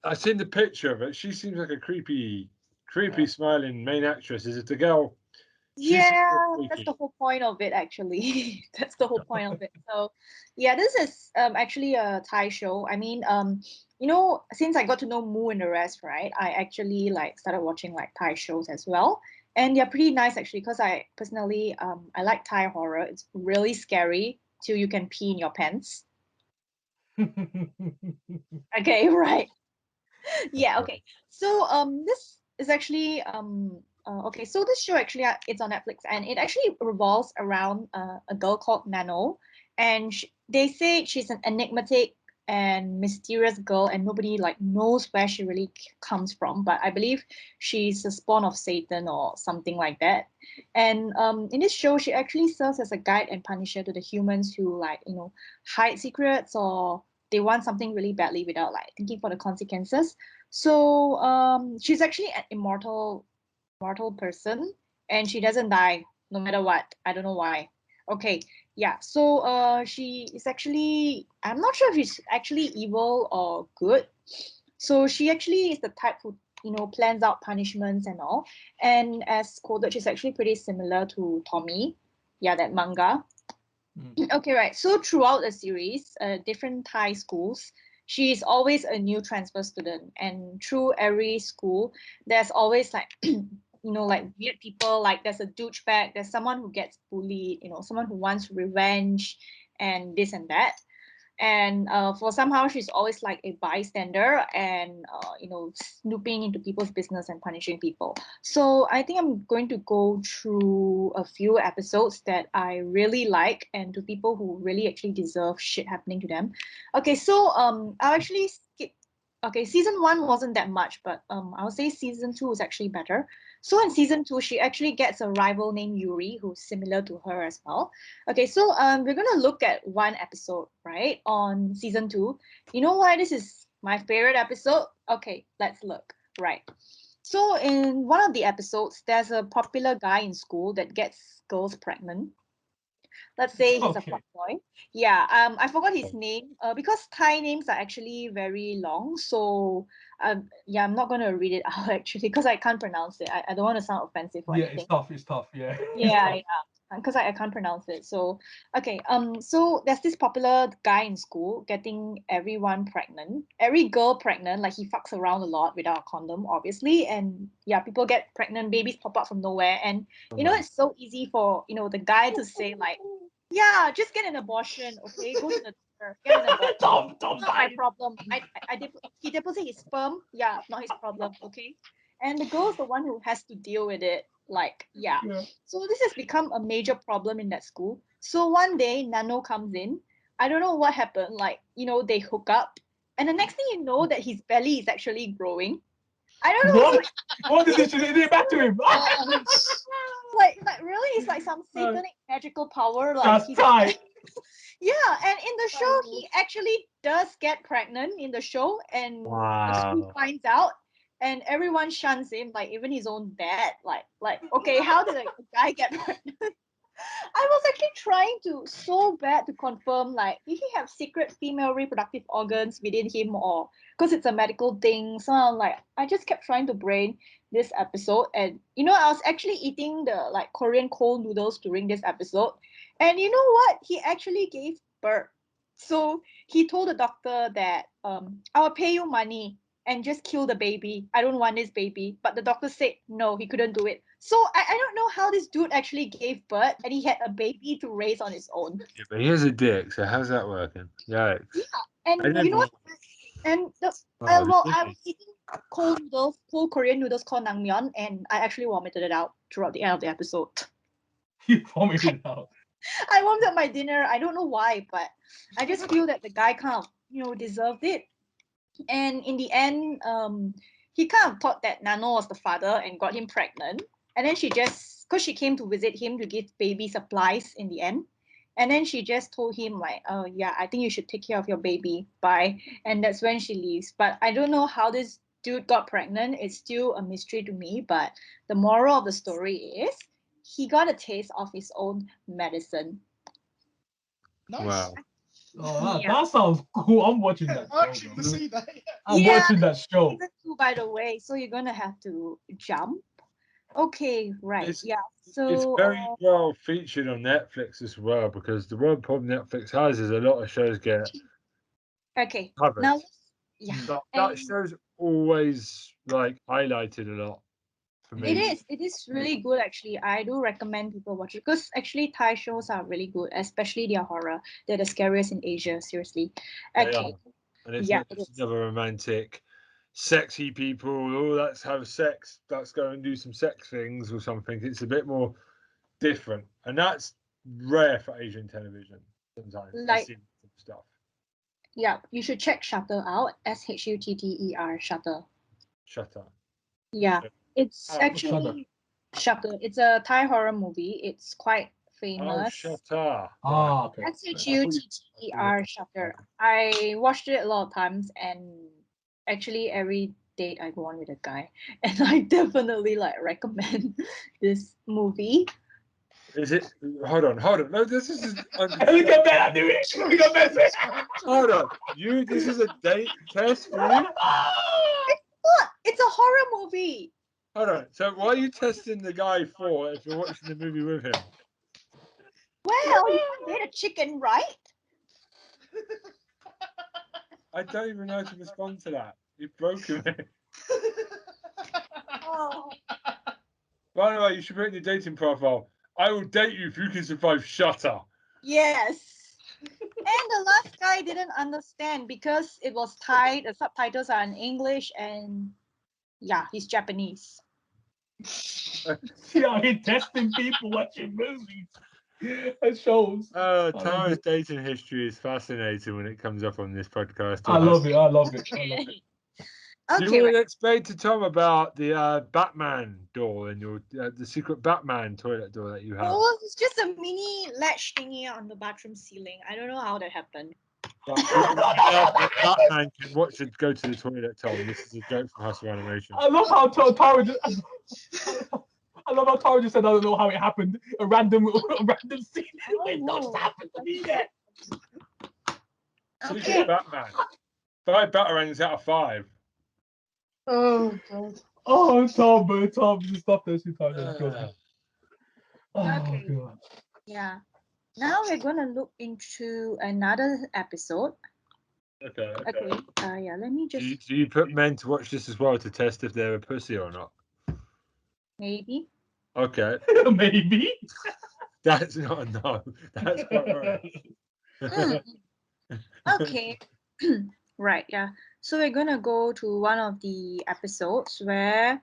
I seen the picture of it. She seems like a creepy smiling main actress. Is it the girl? She seems a bit yeah, that's the freaky. whole point of it, actually. That's the whole point of it. So, yeah, this is actually a Thai show. I mean, since I got to know Moo and the rest, right? I actually like started watching like Thai shows as well, and they're pretty nice actually. Because I personally I like Thai horror. It's really scary till you can pee in your pants. Okay, right. Yeah, okay. So this is actually okay, so this show actually it's on Netflix, and it actually revolves around a girl called Nano, and they say she's an enigmatic and mysterious girl, and nobody like knows where she really comes from, but I believe she's a spawn of Satan or something like that. And in this show she actually serves as a guide and punisher to the humans who like hide secrets, or they want something really badly without like thinking for the consequences. So she's actually an immortal person, and she doesn't die no matter what. I don't know why. Okay, yeah. So she is actually, I'm not sure if she's actually evil or good. So she actually is the type who plans out punishments and all. And as quoted, she's actually pretty similar to Tommy. Yeah, that manga. Okay, right. So throughout the series, different Thai schools, she is always a new transfer student, and through every school, there's always like like weird people. Like there's a douchebag, there's someone who gets bullied, someone who wants revenge, and this and that. And for somehow she's always like a bystander, and snooping into people's business and punishing people. So I think I'm going to go through a few episodes that I really like, and to people who really actually deserve shit happening to them. Okay, so I'll actually skip. Okay, season one wasn't that much, but I would say season two is actually better. So in season two, she actually gets a rival named Yuri, who's similar to her as well. Okay, so we're gonna look at one episode, right, on season two. You know why this is my favorite episode? Okay, let's look. Right. So in one of the episodes, there's a popular guy in school that gets girls pregnant. Let's say he's a Okay. fuckboy. Yeah, I forgot his name. Because Thai names are actually very long, so yeah, I'm not gonna read it out actually because I can't pronounce it. I don't want to sound offensive or Yeah, it's anything. tough. It's tough. Yeah, it's Yeah, tough. yeah, because I can't pronounce it. So, okay, so there's this popular guy in school getting everyone pregnant, every girl pregnant. Like he fucks around a lot without a condom, obviously, and yeah, people get pregnant, babies pop up from nowhere, and Oh my it's so easy for the guy to say like, yeah, just get an abortion, okay, go to the doctor, get an abortion. Tom, Not my problem. He deposit his sperm. Yeah, not his problem. Okay, and the girl's the one who has to deal with it. Like, yeah. Yeah. So this has become a major problem in that school. So one day, Nano comes in. I don't know what happened. Like, they hook up, and the next thing you know, that his belly is actually growing. I don't know. What? What did she did it back to him? Like really, it's like some satanic magical power. Like That's tight. yeah, and in the show, he actually does get pregnant in the show, and the school wow. finds out, and everyone shuns him, like even his own dad. Like, okay, how did a guy get pregnant? I was actually trying to so bad to confirm, like, did he have secret female reproductive organs within him, or because it's a medical thing. So I'm like, I just kept trying to brain this episode, and I was actually eating the like Korean cold noodles during this episode, and you know what? He actually gave birth. So he told the doctor that I'll pay you money and just kill the baby. I don't want this baby. But the doctor said no, he couldn't do it. So I don't know how this dude actually gave birth and he had a baby to raise on his own. Yeah, but he has a dick, so how's that working? Yikes. Yeah, I and you know never. what? And Oh, well, I Jimmy. was eating cold noodles, cold Korean noodles called naengmyeon, and I actually vomited it out throughout the end of the episode. You vomited out. I vomited my dinner. I don't know why, but I just feel that the guy kind of deserved it. And in the end, he kind of thought that Nano was the father and got him pregnant. And then she just, because she came to visit him to give baby supplies in the end. And then she just told him like, oh yeah, I think you should take care of your baby. Bye. And that's when she leaves. But I don't know how this dude got pregnant. It's still a mystery to me. But the moral of the story is he got a taste of his own medicine. Nice. Wow. Oh, Yeah. that sounds cool. I'm watching that I show. actually want bro. to see that. Yeah. I'm Yeah. watching that show. Season 2, by the way, so you're gonna have to jump. Okay, right. It's- Yeah. It's So very well featured on Netflix as well, because the one problem Netflix has is a lot of shows get okay. covered. Now yeah. That And show's always like highlighted a lot for me. it is really good actually. I do recommend people watch it because actually Thai shows are really good, especially their horror. They're the scariest in Asia, seriously. They Okay. are. And it's Yeah, not it just is. another romantic, sexy people. Oh, let's have sex. Let's go and do some sex things or something. It's a bit more different, and that's rare for Asian television. Sometimes I Like see some stuff. yeah, you should check Shutter out. Shutter. Shutter. Shut up. Yeah. It's Oh, actually Shutter. It's a Thai horror movie. It's quite Oh, famous. shut up. Ah, okay. Shutter. Shutter. I watched it a lot of times, and actually every date I go on with a guy, and I definitely like recommend this movie. Is it? Hold on. No, this is. Look at that, dude. Look at that. Hold on. This is a date test for you. What? It's a horror movie. Hold on. So why are you testing the guy for if you're watching the movie with him? Well, you made a chicken, right? I don't even know how to respond to that. You've broken me. Oh. By the way, you should put in your dating profile. I will date you if you can survive Shutter. Yes. And the last guy didn't understand because it was Thai. The subtitles are in English, and yeah, he's Japanese. See how he testing people watching movies and shows. Tara's dating history is fascinating when it comes up on this podcast. I love it. I love it. Do you want to explain to Tom about the Batman door and your the secret Batman toilet door that you have? Oh, it's just a mini latch thingy on the bathroom ceiling. I don't know how that happened. Batman can watch it go to the toilet, Tom. This is a joke from Hustle Animation. I love how Tara just. I love how Tara just said, I don't know how it happened. A random scene. It just happened to me yet. Okay. Batman. 5 batarangs out of 5. Oh god. Oh, Tom, just stop this. Oh, Okay. God. Yeah. Now we're gonna look into another episode. Okay. Yeah. Let me just. Do you put men to watch this as well to test if they're a pussy or not? Maybe. Okay. Maybe. That's not a no. That's quite right. Okay. Right. Yeah. So we're gonna go to one of the episodes where.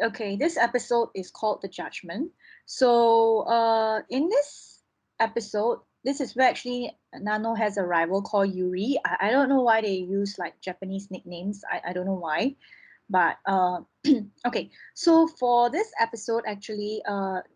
Okay, this episode is called The Judgment. So in this episode, this is where actually Nano has a rival called Yuri. I don't know why they use like Japanese nicknames. I don't know why. But okay, so for this episode, actually,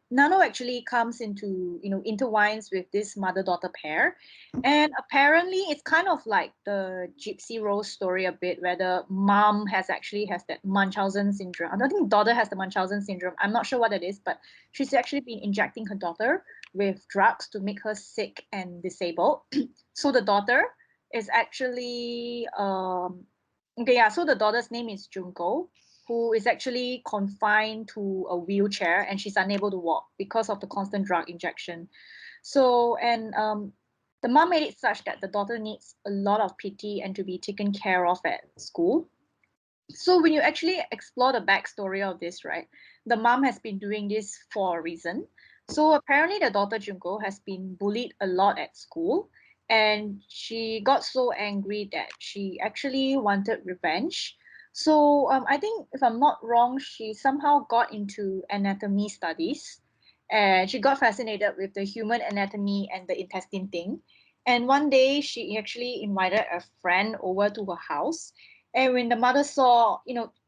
Nano actually comes into, intertwines with this mother-daughter pair. And apparently it's kind of like the Gypsy Rose story a bit, where the mom has that Munchausen syndrome. I don't think daughter has the Munchausen syndrome. I'm not sure what it is, but she's actually been injecting her daughter with drugs to make her sick and disabled. So the daughter is actually okay, yeah, so the daughter's name is Junko, who is actually confined to a wheelchair and she's unable to walk because of the constant drug injection. So, and the mom made it such that the daughter needs a lot of pity and to be taken care of at school. So when you actually explore the backstory of this, right, the mom has been doing this for a reason. So apparently the daughter Junko has been bullied a lot at school, and she got so angry that she actually wanted revenge. So I think if I'm not wrong, she somehow got into anatomy studies, and she got fascinated with the human anatomy and the intestine thing. And one day she actually invited a friend over to her house, And when the mother saw,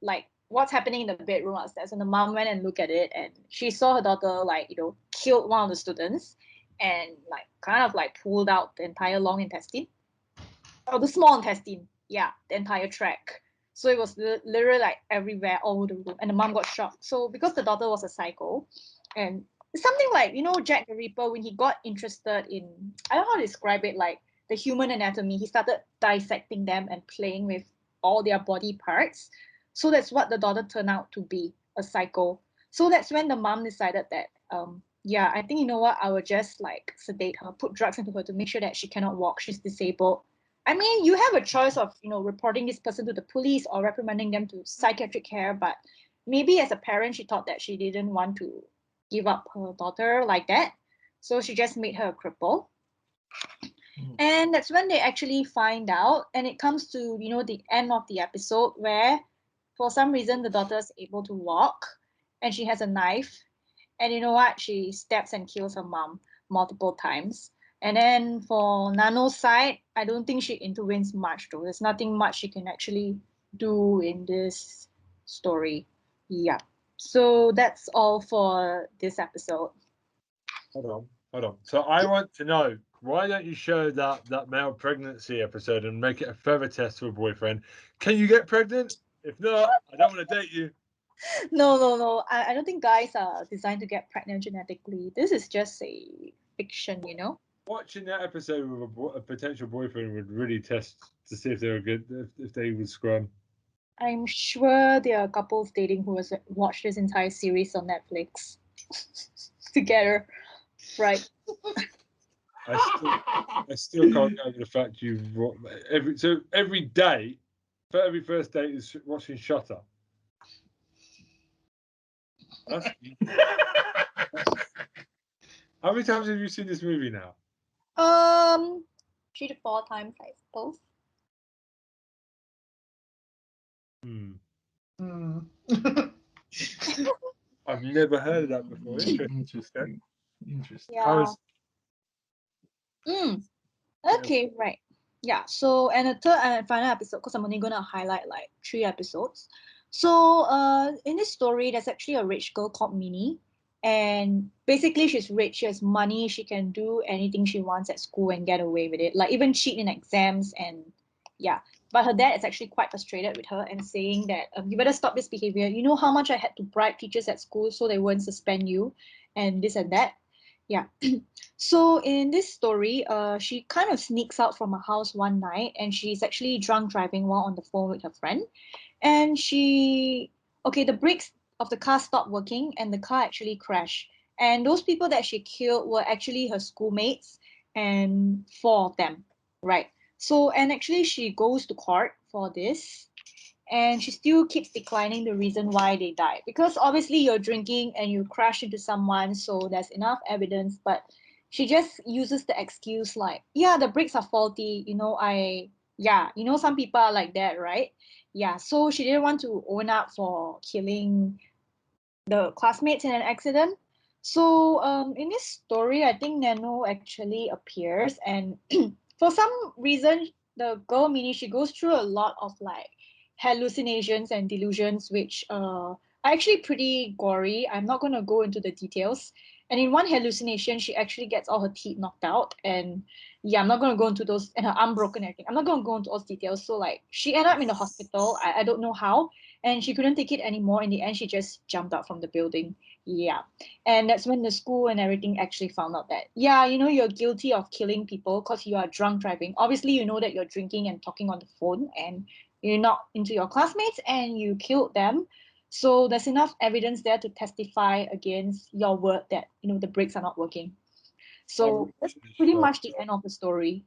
like what's happening in the bedroom upstairs, and the mom went and looked at it, and she saw her daughter, like, killed one of the students and like kind of like pulled out the entire long intestine. Oh, the small intestine. Yeah, the entire tract. So it was literally like everywhere, all over the room. And the mom got shocked. So because the daughter was a psycho, and it's something like, Jack the Ripper, when he got interested in, I don't know how to describe it, like the human anatomy, he started dissecting them and playing with all their body parts. So that's what the daughter turned out to be, a psycho. So that's when the mom decided that, yeah, I think, I will just like sedate her, put drugs into her to make sure that she cannot walk, she's disabled. I mean, you have a choice of, reporting this person to the police or reprimanding them to psychiatric care, but maybe as a parent, she thought that she didn't want to give up her daughter like that. So she just made her a cripple. And that's when they actually find out, and it comes to, the end of the episode where for some reason the daughter's able to walk and she has a knife. And you know what? She stabs and kills her mom multiple times. And then for Nano's side, I don't think she intervenes much though. There's nothing much she can actually do in this story. Yeah. So that's all for this episode. Hold on. So I want to know, why don't you show that male pregnancy episode and make it a further test for a boyfriend? Can you get pregnant? If not, I don't want to date you. No. I don't think guys are designed to get pregnant genetically. This is just a fiction, Watching that episode with a potential boyfriend would really test to see if they were good, if they would scrum. I'm sure there are couples dating who has watched this entire series on Netflix together, right? I still can't get over the fact every day, for every first date is watching Shutter. How many times have you seen this movie now? 3 to 4 times, I suppose. I've never heard of that before. Interesting. Yeah. Okay, right. Yeah. So, and the third and final episode, because I'm only gonna highlight like 3 episodes. So, in this story, there's actually a rich girl called Minnie, and basically she's rich. She has money. She can do anything she wants at school and get away with it, like even cheat in exams. And yeah, but her dad is actually quite frustrated with her and saying that you better stop this behavior. You know how much I had to bribe teachers at school so they won't suspend you, and this and that. Yeah. So in this story, she kind of sneaks out from her house one night, and she's actually drunk driving while on the phone with her friend. And the brakes of the car stopped working, and the car actually crashed. And those people that she killed were actually her schoolmates, and 4 of them, right? So, and actually she goes to court for this, and she still keeps declining the reason why they died, because obviously you're drinking and you crash into someone, so there's enough evidence, but she just uses the excuse like, yeah, the brakes are faulty, some people are like that, right? Yeah, so she didn't want to own up for killing the classmates in an accident. So in this story, I think Nano actually appears, and for some reason, the girl Minnie, she goes through a lot of like hallucinations and delusions, which are actually pretty gory. I'm not going to go into the details. And in one hallucination, she actually gets all her teeth knocked out. And yeah, I'm not going to go into those, and her arm broken and everything. I'm not going to go into all those details. So like she ended up in the hospital. I don't know how. And she couldn't take it anymore. In the end, she just jumped out from the building. Yeah. And that's when the school and everything actually found out that, yeah, you're guilty of killing people because you are drunk driving. Obviously, you know that you're drinking and talking on the phone, and you're not into your classmates, and you killed them. So there's enough evidence there to testify against your word that, the brakes are not working. So that's pretty much the end of the story.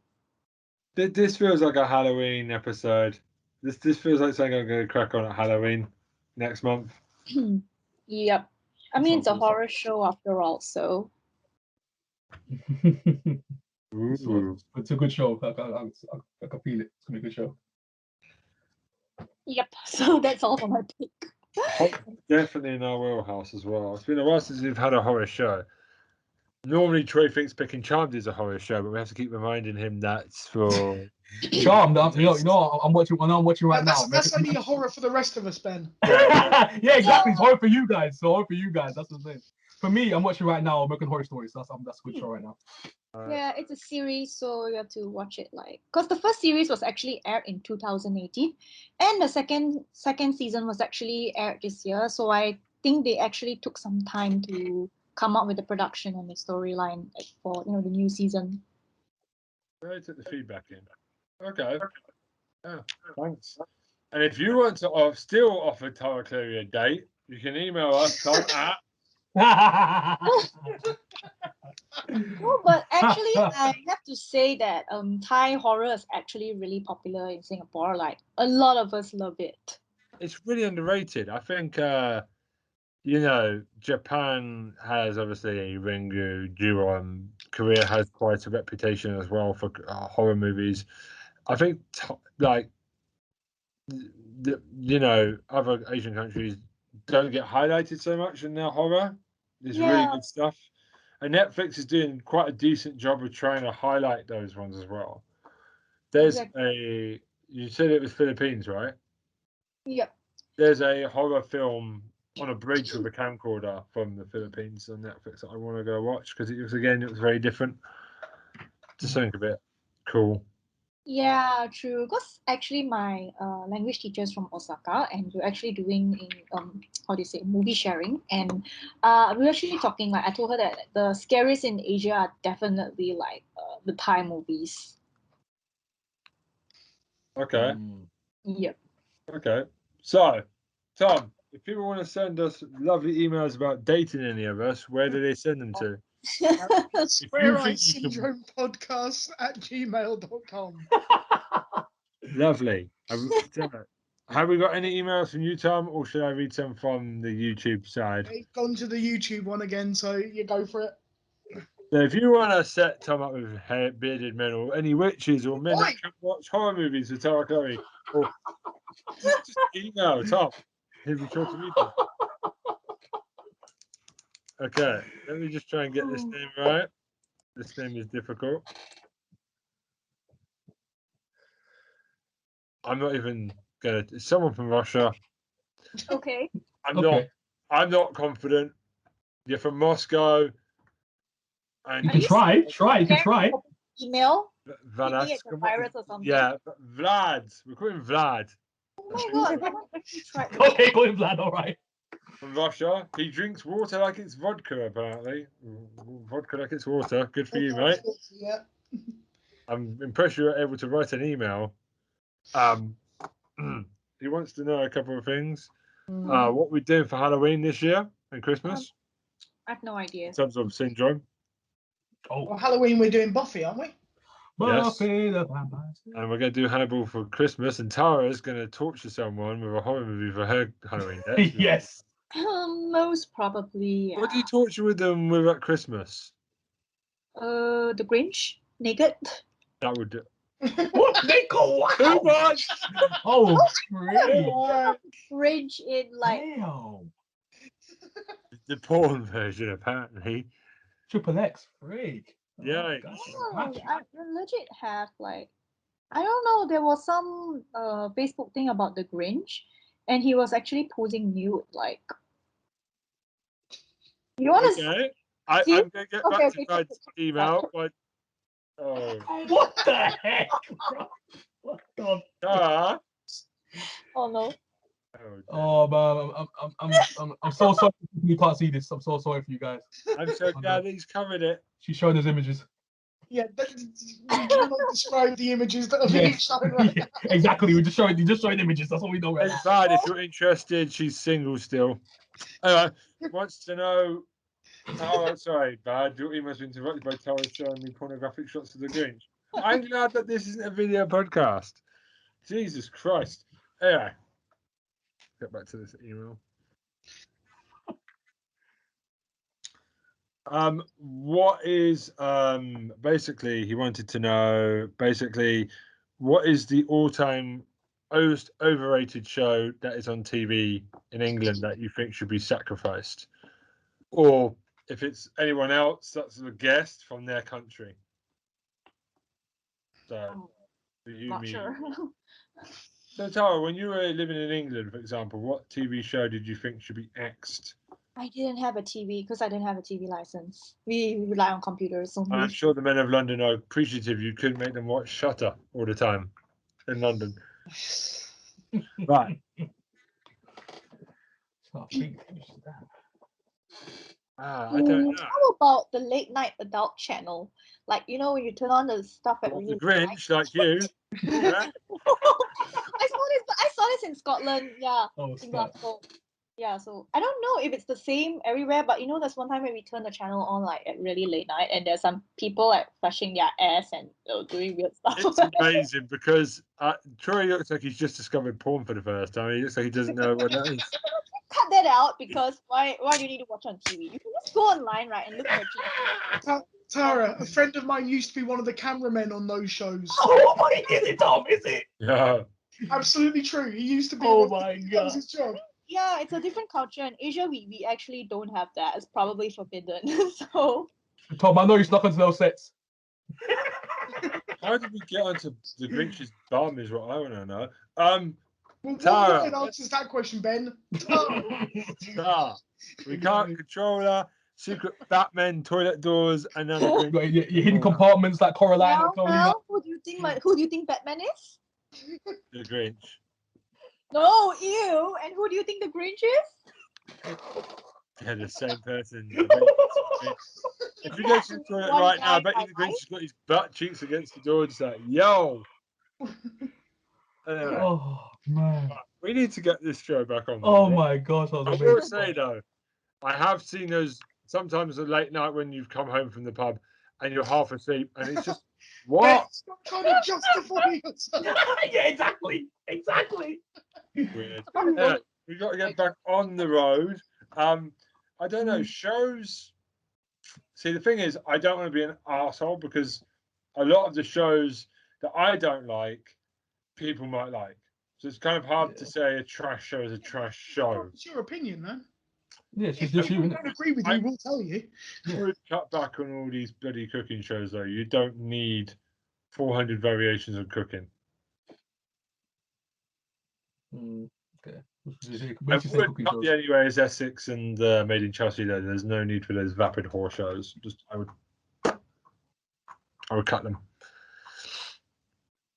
This feels like a Halloween episode. This feels like something I'm going to crack on at Halloween next month. Yep. I mean, it's a horror show after all, so. It's a good show. I can feel it. It's going to be a good show. Yep. So that's all for my pick. Definitely in our wheelhouse as well. It's been a while since we've had a horror show. Normally, Troy thinks Picking Charmed is a horror show, but we have to keep reminding him that's for Charmed. I'm watching. I'm watching right now. That's only a horror for the rest of us, Ben. Yeah, exactly. It's horror for you guys. So horror for you guys. That's the thing. For me, I'm watching right now American Horror Stories. That's a good show right now. Yeah, it's a series, so you have to watch it because the first series was actually aired in 2018, and the second season was actually aired this year. So I think they actually took some time to come up with the production and the storyline for the new season. I took the feedback in. Okay. Yeah, thanks. And if you want to still offer Tara Cleary a date, you can email us Tom at. No, but actually, I have to say that Thai horror is actually really popular in Singapore. Like a lot of us love it. It's really underrated. I think Japan has obviously Ringu, Ju-on. Korea has quite a reputation as well for horror movies. I think other Asian countries don't get highlighted so much in their horror. There's really good stuff. And Netflix is doing quite a decent job of trying to highlight those ones as well. There's you said it was Philippines, right? Yep. There's a horror film on a bridge with a camcorder from the Philippines on Netflix that I want to go watch because it was very different. Just something a bit cool. Yeah, true. Because actually, my language teacher is from Osaka, and we're actually doing movie sharing. And we were actually talking. Like I told her that the scariest in Asia are definitely like the Thai movies. Okay. Yep. Okay. So, Tom, if people want to send us lovely emails about dating any of us, where do they send them to? Square Eye Syndrome Podcast at gmail.com. Lovely. Have we got any emails from you, Tom, or should I read some from the YouTube side? It's gone to the YouTube one again, so you go for it. So if you want to set Tom up with bearded men or any witches or men that can watch horror movies with Tara Chloe, or just email Tom. He'll be sure to read them. Okay, let me just try and get this name right. This name is difficult. I'm not even gonna. It's someone from Russia. Okay. I'm not confident. You're from Moscow. And you can try. You can try. Email. Vlad. Virus or something. Yeah, Vlad. We're calling Vlad. Oh my god! Try. Okay, call him Vlad. All right. From Russia. He drinks water like it's vodka, apparently. Vodka like it's water. Good for you, mate. Yeah. I'm impressed you were able to write an email. He wants to know a couple of things. What we're doing for Halloween this year and Christmas. I have no idea. In terms of syndrome. Well, Halloween we're doing Buffy, aren't we? Buffy the Vampire. And we're going to do Hannibal for Christmas, and Tara's going to torture someone with a horror movie for her Halloween day. Yes. Most probably. Yeah. What do you torture with them with at Christmas? The Grinch naked. That would do. What? They go wow. Too much. Oh, great. Fridge in like. Damn. The porn version, apparently. Triple X, freak. Yeah. I legit have like, I don't know. There was some Facebook thing about the Grinch, and he was actually posing nude. Like, you want to? Okay. I'm going to get back to Brad's email. But, what the heck, bro? What the? Oh no. Oh man, I'm so sorry you can't see this. I'm so sorry for you guys. I'm so glad he's covered it. She's showing us images. Yeah, you cannot describe the images that are being shown right now. Exactly. You're just showing images. That's all we know right now. It's bad if you're interested. She's single still. Wants to know. Oh, sorry, bad. Your email's been interrupted by Tara showing me pornographic shots of the Grinch. I'm glad that this isn't a video podcast. Jesus Christ. Anyway, get back to this email. What is basically he wanted to know what is the all-time most overrated show that is on TV in England that you think should be sacrificed, or if it's anyone else that's a guest from their country. So You Not mean? sure. So Tara, when you were living in England, for example, what TV show did you think should be X'd? I didn't have a TV because I didn't have a TV license. We rely on computers I'm only. sure the men of London are appreciative you couldn't make them watch Shutter all the time in London. Right. So I think I don't know. How about the late night adult channel? Like, you know, when you turn on the stuff that Well, really the Grinch, like you. Yeah. I saw this in Scotland, yeah, Oh, in stop. Glasgow. Yeah, so I don't know if it's the same everywhere, but you know, there's one time when we turn the channel on like at really late night, and there's some people like flashing their ass and doing weird stuff. It's amazing because Troy looks like he's just discovered porn for the first time. He looks like he doesn't know what that is. Cut that out because why do you need to watch on TV? You can just go online, right, and look at it. Tara, a friend of mine used to be one of the cameramen on those shows. Oh my, is it Tom? Is it? Yeah. Absolutely true. He used to be. Oh one- my That was god. his job. Yeah, it's a different culture. In Asia, we actually don't have that. It's probably forbidden. So Tom, I know you snuck onto those sets. How did we get onto the Grinch's bum is what I want to know. Well, Tara. what answers that question, Ben? Tara, we can't control her. Secret Batman toilet doors and then the You Grinch. got your hidden compartments like Coraline and Carolina. well, who do you think Batman is? The Grinch. No, ew. And who do you think the Grinch is? They're the same person. If you go to the toilet One right now, I guy bet you by the Grinch has got his butt cheeks against the door just like, yo. Anyway, Oh man. we need to get this show back on. Oh my gosh. I I will say though, I have seen those sometimes at late night when you've come home from the pub and you're half asleep and it's just what? Stop trying to justify yourself. Yeah, exactly. Exactly. Weird. Yeah, we've got to get back on the road. I don't know, shows. See, the thing is, I don't want to be an arsehole because a lot of the shows that I don't like, people might like. So it's kind of hard to say a trash show is a trash show. It's your opinion, man. Yeah, it's If just you. people Innit? don't agree with you, we'll tell you. Would cut back on all these bloody cooking shows though. You don't need 400 variations of cooking. Okay. I would cut the anyways Essex and Made in Chelsea though. There's no need for those vapid horse shows. Just I would cut them.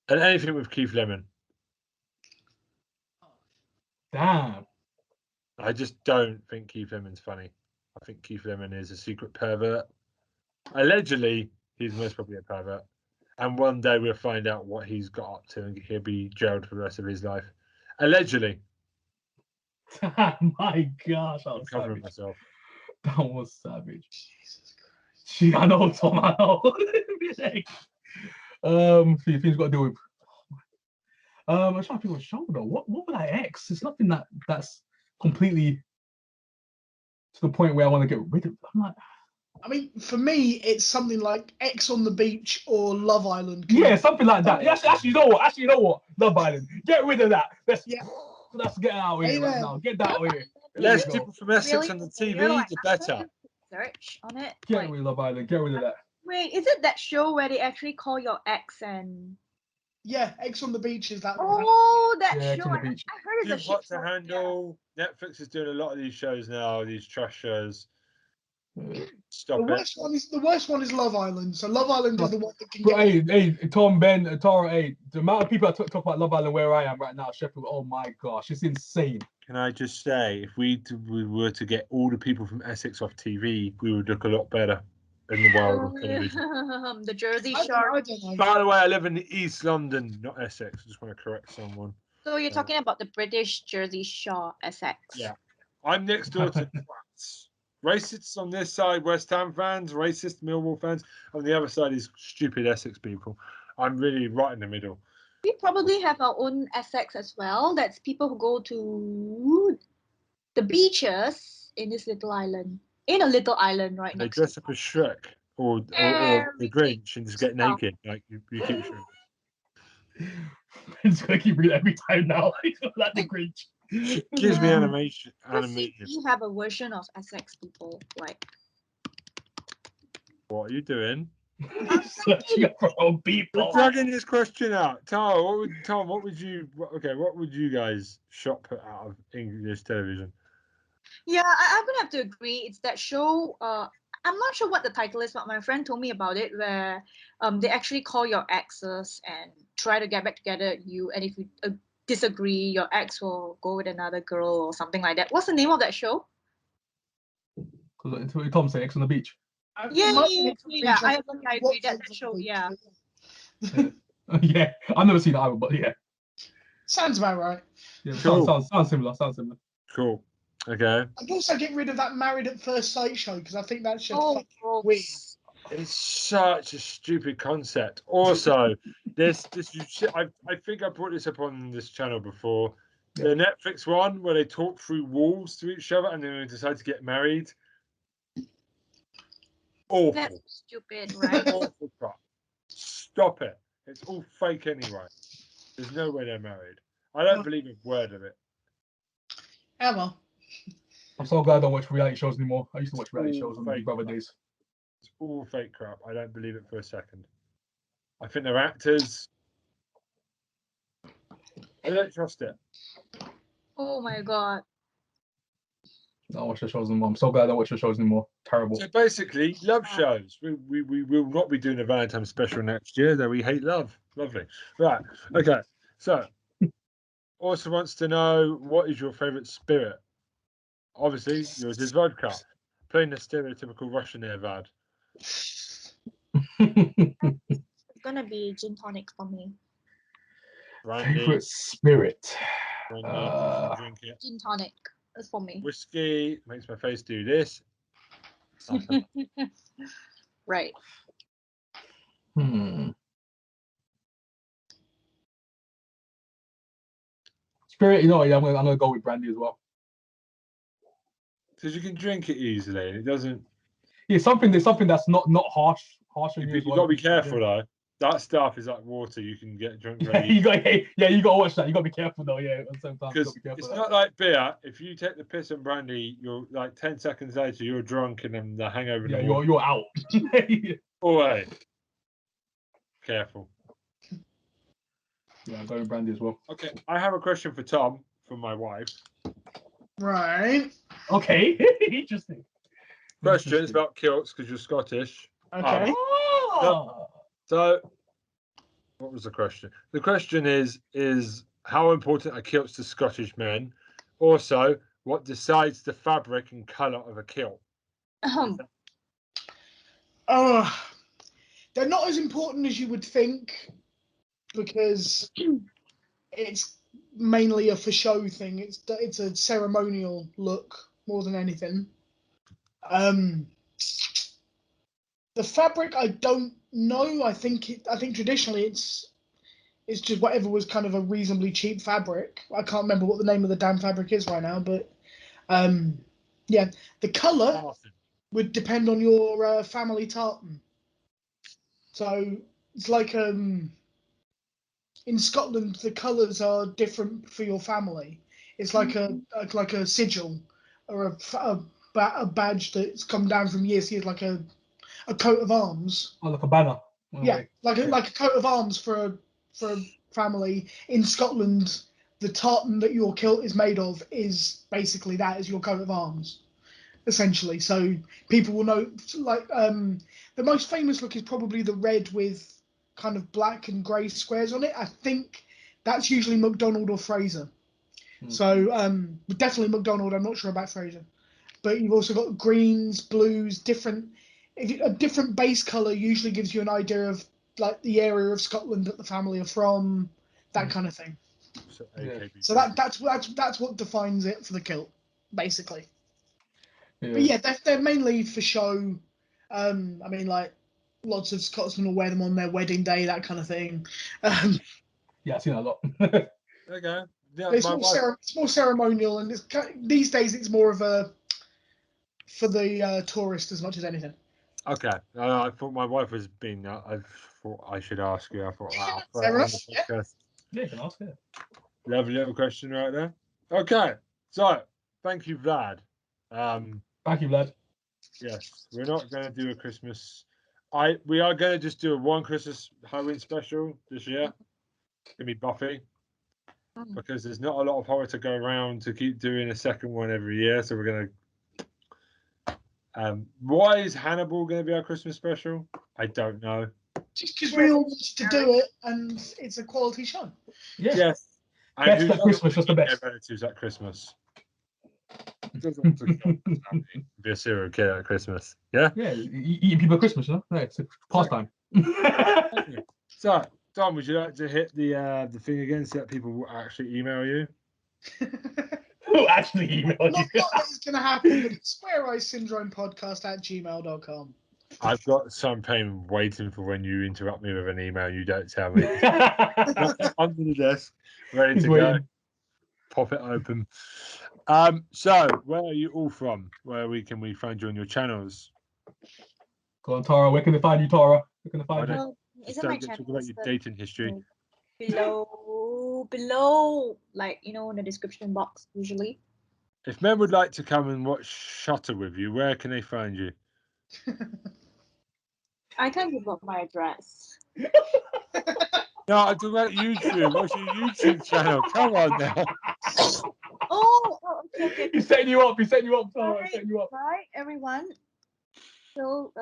And anything with Keith Lemon. Damn. I just don't think Keith Lemon's funny. I think Keith Lemon is a secret pervert. Allegedly, he's most probably a pervert. And one day we'll find out what he's got up to and he'll be jailed for the rest of his life. Allegedly. My gosh, I'm covering myself. That was savage. Jesus Christ. Gee, I know, Tom, I know. Few things got to do with. I'm trying to think of a show though. What would I X? It's nothing that's completely to the point where I want to get rid of. I'm like, I mean, for me, it's something like X on the Beach or Love Island. yeah, something like that. Actually, you know what? Love Island. Get rid of that. Let's get out of here right now. Get that out of here. Less people from Essex on the TV, the better. Search on it. Get rid of Love Island. Get rid of that. Wait, is it that show where they actually call your ex and? Yeah, X on the Beach is that. Oh, that Yeah, show! X on the Beach. I heard it's a You've shit got to show. handle. Netflix is doing a lot of these shows now, these trash shows. Stop The it. worst one is Love Island. So Love Island is the one that can But get. hey, Tom, Ben, Tara, the amount of people that talk about Love Island where I am right now, Sheffield, oh my gosh, it's insane. Can I just say, if we were to get all the people from Essex off TV, we would look a lot better in the world of television. The Jersey I Shore. don't know. By the way, I live in East London, not Essex. I just want to correct someone. So you're talking about the British Jersey Shore, Essex. Yeah. I'm next door to twats. Racists on this side, West Ham fans, racist Millwall fans. On the other side is stupid Essex people. I'm really right in the middle. We probably have our own Essex as well. That's people who go to the beaches in this little island. In a little island right They next dress to up as Shrek or the Everything. Grinch and just get naked. Like you keep showing. It's gonna keep reading every time now. Like the Grinch. Gives me animation. We have a version of Essex people. Like, What are you doing? Searching for old people. We're dragging this question out. Tom, what would you guys shop out of English television? Yeah, I'm gonna have to agree. It's that show. I'm not sure what the title is, but my friend told me about it, where they actually call your exes and try to get back together with you, and if you disagree, your ex will go with another girl or something like that. What's the name of that show? Until Tom say X on the beach. Yeah, I agree. That show, yeah. Yeah, I've never seen it either, but yeah. Sounds about right. Yeah, Cool. sounds similar. Cool. Okay. I'd also get rid of that Married at First Sight show because I think that shit fucking gross. weird. It's such a stupid concept. Also, this I think I brought this up on this channel before. The Netflix one where they talk through walls to each other and then they decide to get married. Awful. That's stupid, right? Awful crap. Stop it. It's all fake anyway. There's no way they're married. I don't believe a word of it. Yeah, well. I'm so glad I don't watch reality shows anymore. I used to watch reality shows on the Big Brother days. It's all fake crap. I don't believe it for a second. I think they're actors. I don't trust it. Oh my god. I don't watch the shows anymore. I'm so glad I don't watch the shows anymore. Terrible. So basically, love shows. We will not be doing a Valentine's special next year, though we hate love. Lovely. Right. Okay. So, also wants to know, what is your favourite spirit? Obviously, yours is vodka. Playing the stereotypical Russian here, Vlad. It's gonna be gin tonic for me. Brandy. Favorite spirit. Brandy, drink it. Gin tonic is for me. Whiskey makes my face do this. Right. Spirit, you know, yeah, I'm gonna go with brandy as well. Because you can drink it easily and it doesn't. Yeah, something that's not harsh on you. You've got to be careful though. That stuff is like water. You can get drunk very you got to watch that. You got to be careful though. Yeah, at the same time. Because it's not like beer. If you take the piss and brandy, you're like 10 seconds later you're drunk and then the hangover. Yeah, you're out. Away. Careful. Yeah, I'm going with brandy as well. Okay, I have a question for Tom from my wife. Right. Okay, interesting. Question is about kilts because you're Scottish. Okay. So, what was the question? The question is how important are kilts to Scottish men? Also, what decides the fabric and colour of a kilt? They're not as important as you would think because it's mainly a for show thing. It's a ceremonial look more than anything. The fabric, I don't know. I think traditionally it's just whatever was kind of a reasonably cheap fabric. I can't remember what the name of the damn fabric is right now, but yeah, the colour would depend on your family tartan. So it's like in Scotland the colours are different for your family. It's like a sigil or a badge that's come down from years to years, like a coat of arms. Oh, like a banner. Yeah, like a coat of arms for a family. In Scotland, the tartan that your kilt is made of is basically that as your coat of arms, essentially. So people will know. Like the most famous look is probably the red with kind of black and grey squares on it. I think that's usually MacDonald or Fraser. So definitely MacDonald. I'm not sure about Fraser. But you've also got greens, blues, a different base colour usually gives you an idea of like the area of Scotland that the family are from, that kind of thing. So that's what defines it for the kilt, basically. Yeah. But yeah, they're mainly for show. I mean, like lots of Scotsmen will wear them on their wedding day, that kind of thing. Yeah, I've seen that a lot. Okay. Yeah, it's more ceremonial, and these days it's more of a for the tourist as much as anything. Okay. I thought my wife was being. I thought I should ask you. I thought, wow. Yeah, you can ask it. Lovely little question right there. Okay. So, thank you, Vlad. Thank you, Vlad. Yes, we're not going to do a Christmas. we are going to just do a one Christmas Halloween special this year. It's going to be Buffy. Because there's not a lot of horror to go around to keep doing a second one every year. So we're going to... why is Hannibal going to be our Christmas special? I don't know. Just because we all want to do it and it's a quality show. Yeah. Yes. Best at Christmas, just the best. Relatives at Christmas. Doesn't want to be a serial killer at Christmas. Yeah? Yeah, eating people at Christmas, you know? Yeah, it's a pastime. So, Tom, would you like to hit the thing again so that people will actually email you? Who actually emailed you? Not that it's going to happen, but it's squareeyesyndromepodcast@gmail.com. I've got some pain waiting for when you interrupt me with an email you don't tell me. Under the desk, ready to go. Pop it open. So, where are you all from? Can we find you on your channels? Go on, Tara. Where can they find you, Tara? Where can they find you? Isn't my Talk channel about your dating history. below, like, you know, in the description box usually. If men would like to come and watch Shutter with you, where can they find you? I can't give up my address. No, I'm talking about YouTube. What's your YouTube channel? Come on now. Okay. He's setting you up. Tara. Right, He's setting you up. right, everyone. So,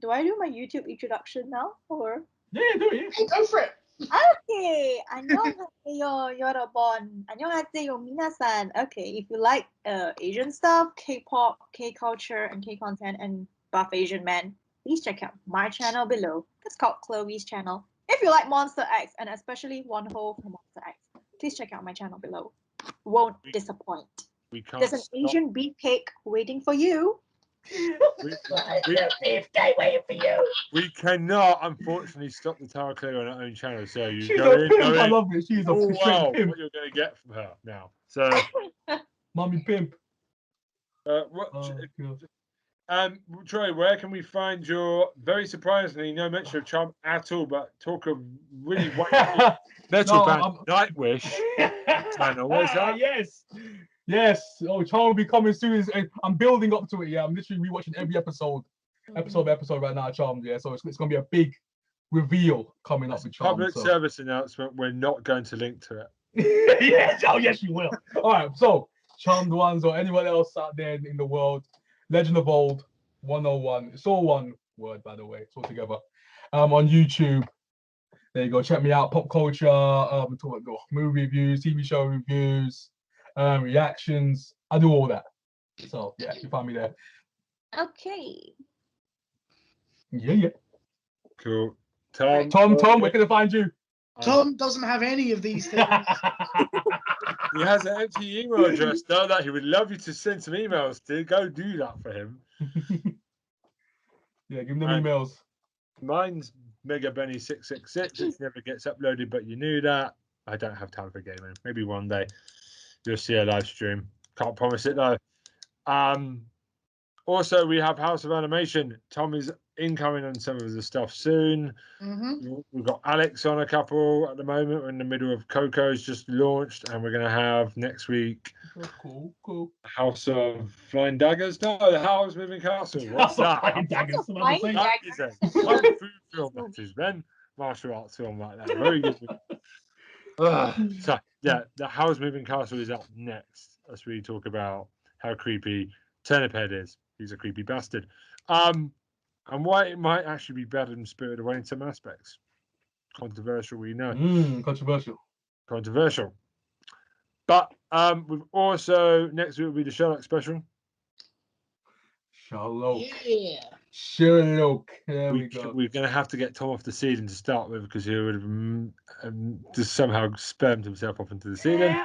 do I do my YouTube introduction now, or? Yeah, do it. Hey, go for it. Okay, 안녕하세요, 여러분. 안녕하세요, minasan. Okay, if you like Asian stuff, K-pop, K-culture, and K-content, and buff Asian men, please check out my channel below. It's called Chloe's channel. If you like Monster X, and especially One Ho from Monster X, please check out my channel below. Won't disappoint. There's an Asian beefcake waiting for you. We cannot, unfortunately, stop the Tara Clear on her own channel. So you She's go a in, pimp. go I in. love it. She's a Oh straight wow, pimp. what you're going to get from her now. So, Mommy pimp. Troy, where can we find your very surprisingly no mention of Charm at all, but talk of really white metal band Nightwish channel? Where's that? Yes. Oh, Charm will be coming soon. I'm building up to it. Yeah, I'm literally rewatching every episode right now. Charm. Yeah, so it's gonna be a big reveal coming up with Charm. Public service announcement. We're not going to link to it. Yes. Oh, yes, you will. All right. So, Charmed ones or anyone else out there in the world, Legend of Old 101. It's all one word, by the way. It's all together. On YouTube. There you go. Check me out. Pop culture, movie reviews, TV show reviews, reactions. I do all that. So yeah, you find me there. Okay. Yeah. Cool. Tom, where can I find you? Tom doesn't have any of these things. He has an empty email address though that he would love you to send some emails to. Go do that for him. Yeah, give him them emails. Mine's MegaBenny666, which never gets uploaded, but you knew that. I don't have time for gaming. Maybe one day you'll see a live stream. Can't promise it though. Also, we have House of Animation. Tom is incoming on some of the stuff soon. We've got Alex on a couple at the moment. We're in the middle of Coco's just launched, and we're going to have next week cool. House of Flying Daggers. No, the House Moving Castle. What's that? Flying Daggers. That is a kung fu film, that is, then martial arts film like that. Very good. So yeah, the House Moving Castle is up next as we talk about how creepy Turnip Head is. He's a creepy bastard. And why it might actually be better than Spirited Away in some aspects. Controversial, we know. Controversial. But we've also, next week will be the Sherlock special. Sherlock. Yeah. Sherlock. There we go. We're going to have to get Tom off the ceiling to start with because he would have just somehow spermed himself off into the ceiling.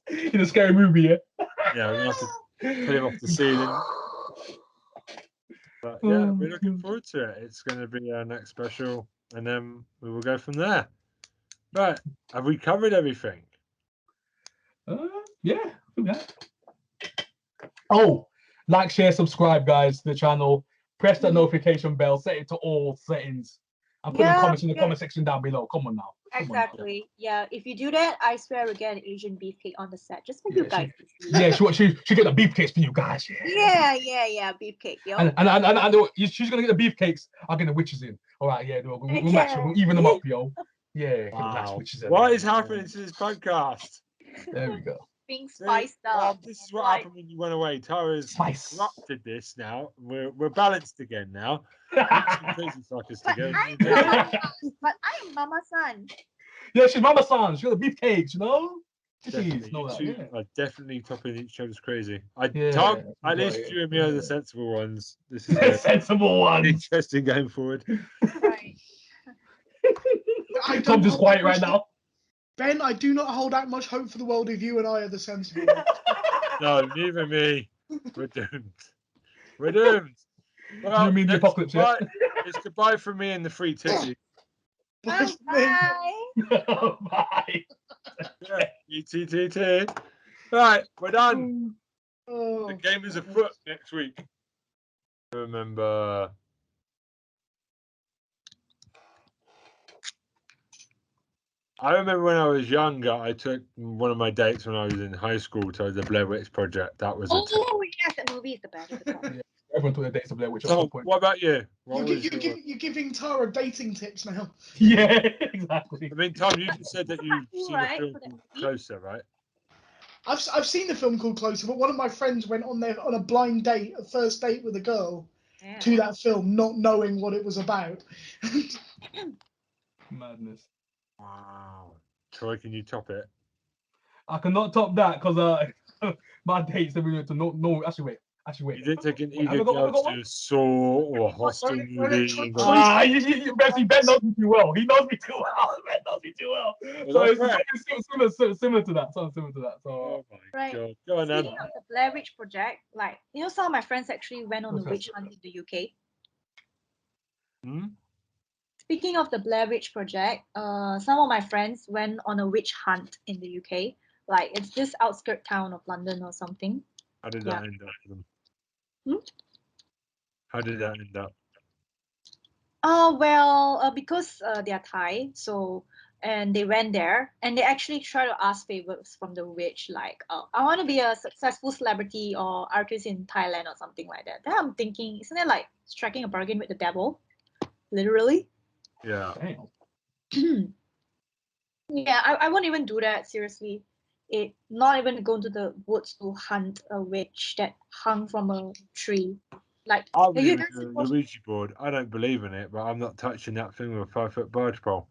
In a scary movie, yeah? Yeah, we're going to have to put him off the ceiling. But yeah, we're looking forward to it. It's going to be our next special, and then we will go from there. Right, have we covered everything? Yeah. Oh, like, share, subscribe, guys, to the channel. Press the notification bell. Set it to all settings. And put the comments in the comment section down below. Come on now. Exactly. Yeah. If you do that, I swear we'll get an Asian beefcake on the set just for Yeah, you guys. she get the beefcakes for you guys. Yeah. Beefcake, yo. And she's gonna get the beefcakes. I'll get the witches in. All right, yeah, we'll match them. We'll even them up, yo. Yeah, get the match witches in. What is happening to this podcast? There we go. Being See, spiced up. this is what Like- happened when you went away. Tara's Spice. corrupted this now. We're balanced again now. You two crazy fuckers But together. I am Mama San. Yeah, she's Mama San. She got the beefcakes, you know. Definitely, Know you that, two yeah. are definitely topping each other's crazy. Yeah, Tom, at enjoy least it, you and me are yeah. the sensible ones. This is a Sensible one. interesting going forward. Right. I Tom don't just hold quiet that right much- now. Ben, I do not hold that much hope for the world if you and I are the sensible ones. No, neither me. We're doomed. We're doomed. Well, you mean the it's apocalypse, yeah? goodbye- It's goodbye from me and the free titty. Bye for me. Bye. Bye. Yeah, ETTT. Right, we're done. Oh, The game is afoot next week. Remember. I remember when I was younger, I took one of my dates when I was in high school to the Blair Witch Project. That was a Oh yes, that movie is the best. Everyone took their dates of Blair Witch at So, some point. what about you? What was your... you're giving Tara dating tips now. Yeah, exactly. I mean, Tom, you just said that you've You seen right a film for that called movie? Closer, right? I've seen the film called Closer, but one of my friends went on a blind date, a first date with a girl, to that film, not knowing what it was about. Madness. Wow. Troy, can you top it? I cannot top that because my dates that we went to no. Actually wait. You didn't take an Wait, have either I got girl one? to Saw or a Hostel Right, movie. right, right. Ben knows me too well. He knows me too well. Ben knows me too well. Was So I it's correct? similar to that. Something similar to that. So Oh my Right. god. Go on, then. Speaking of the Blair Witch Project, like some of my friends actually went on a What's witch that? hunt in the UK. Hmm? Speaking of the Blair Witch Project, some of my friends went on a witch hunt in the UK. Like it's this outskirt town of London or something. How did Yeah. that end up for them? Hmm? How did that end up? Because they are Thai, and they went there and they actually try to ask favors from the witch, like, I want to be a successful celebrity or artist in Thailand or something like that. Then I'm thinking, isn't that like striking a bargain with the devil? Literally. Yeah. damn. Yeah, I won't even do that, seriously. Not even go to the woods to hunt a witch that hung from a tree. Like, I have you believe guys in the watched- Ouija board. I don't believe in it, but I'm not touching that thing with a 5-foot barge pole.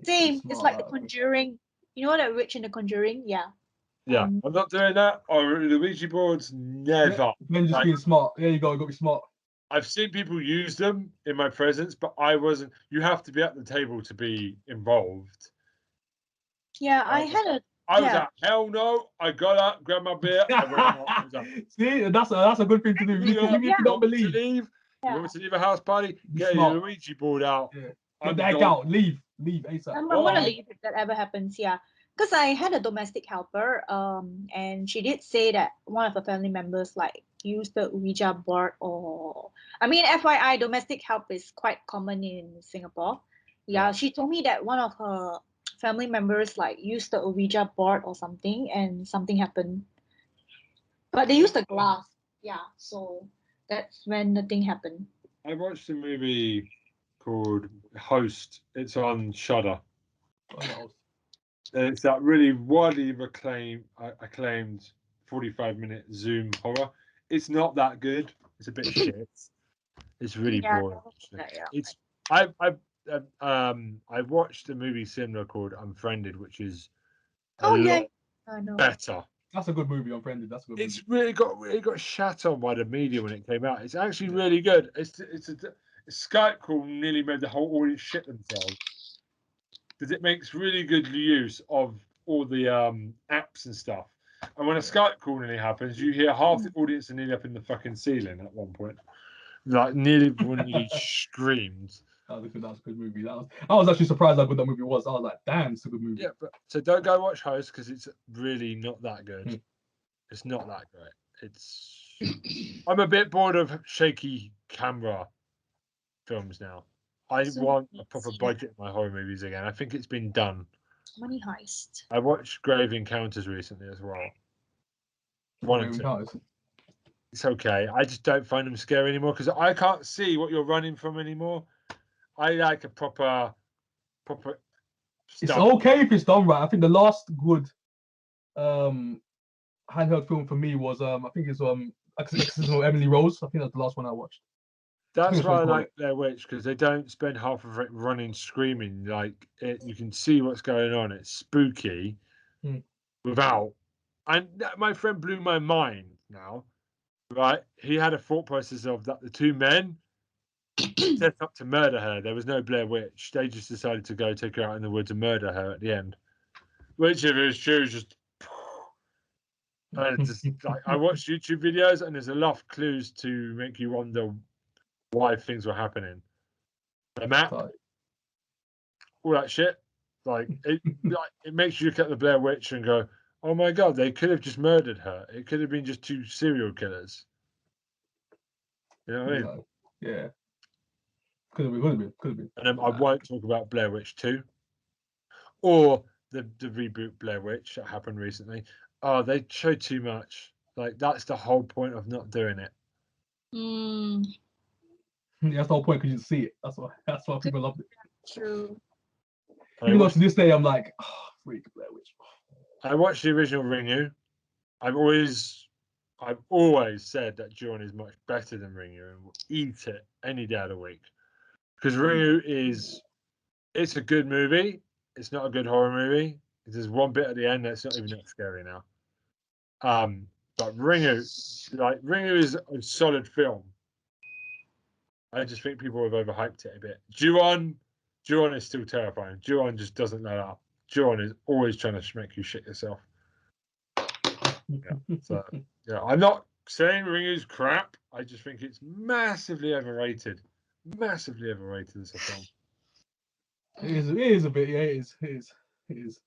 same, it's like the Conjuring. You know that witch in the Conjuring? Yeah. Yeah, I'm not doing that. Or the Ouija boards, never. Ben just Like, being smart. There you go. You got to be smart. I've seen people use them in my presence, but I wasn't. You have to be at the table to be involved. Yeah, I had a I was Yeah. like, hell no. I got up, grabbed my beer, I went out. I was like, See, that's a good thing to do. Even if you you don't want me to believe, leave? You Yeah. want me to leave a house party? Be Get smart. your Ouija board out. Yeah. I'm get the heck gone. out. Leave ASAP. I'm gonna Bye. leave if that ever happens, yeah. Because I had a domestic helper, and she did say that one of her family members like used the Ouija board I mean, FYI, domestic help is quite common in Singapore. Yeah, she told me that one of her family members like used the Ouija board or something and something happened. But they used the glass, yeah, so that's when the thing happened. I watched a movie called Host. It's on Shudder. And it's that really widely acclaimed 45-minute Zoom horror. It's not that good. It's a bit shit. It's really Yeah, boring. yeah. It's I watched a movie similar called Unfriended, which is a lot I know. better. That's a good movie, Unfriended. That's a good movie. It's really got shat on by the media when it came out. It's actually really good. It's a Skype call nearly made the whole audience shit themselves because it makes really good use of all the apps and stuff. And when a Skype call nearly happens, you hear half the audience are nearly up in the fucking ceiling at one point. Like nearly screamed. That was a good movie. I was actually surprised how good that movie was. I was like, damn, it's a good movie. Yeah, but so don't go watch Host because it's really not that good. It's not that great. I'm a bit bored of shaky camera films now. I So want a let's proper see. budget in my horror movies again. I think it's been done. Money Heist. I watched Grave Encounters recently as well. One and two. It's okay. I just don't find them scary anymore because I can't see what you're running from anymore. I like a proper It's stuff. okay if it's done right. I think the last good handheld film for me was I think it's Exorcism of Emily Rose. I think that's the last one I watched. That's That's why what I you call like Blair Witch because they don't spend half of it running screaming. Like you can see what's going on. It's spooky without. And my friend blew my mind now. Right, he had a thought process of that the two men set up to murder her. There was no Blair Witch. They just decided to go take her out in the woods and murder her at the end. Which, if it's true, is just. Just like I watched YouTube videos and there's a lot of clues to make you wonder why things were happening. The map, all that shit. Like it makes you look at the Blair Witch and go, "Oh my god, they could have just murdered her. It could have been just two serial killers." You know what I mean? Yeah. Could have been. And then I won't talk about Blair Witch 2 or the reboot Blair Witch that happened recently. Oh, they showed too much. Like that's the whole point of not doing it. Yeah, that's the whole point because you see it. That's why people loved it. True. Even though to this day I'm like, oh, freak Blair Witch. I watched the original Ringu. I've always said that John is much better than Ringu and will eat it any day of the week. Because Ringu it's a good movie. It's not a good horror movie. There's one bit at the end that's not even that scary now. But Ringu is a solid film. I just think people have overhyped it a bit. Ju-on is still terrifying. Ju-on just doesn't let up. Ju-on is always trying to make you shit yourself. Yeah. So yeah, I'm not saying Ringu's crap. I just think it's massively overrated. Massively overrated as a film. It is a bit, yeah, it is.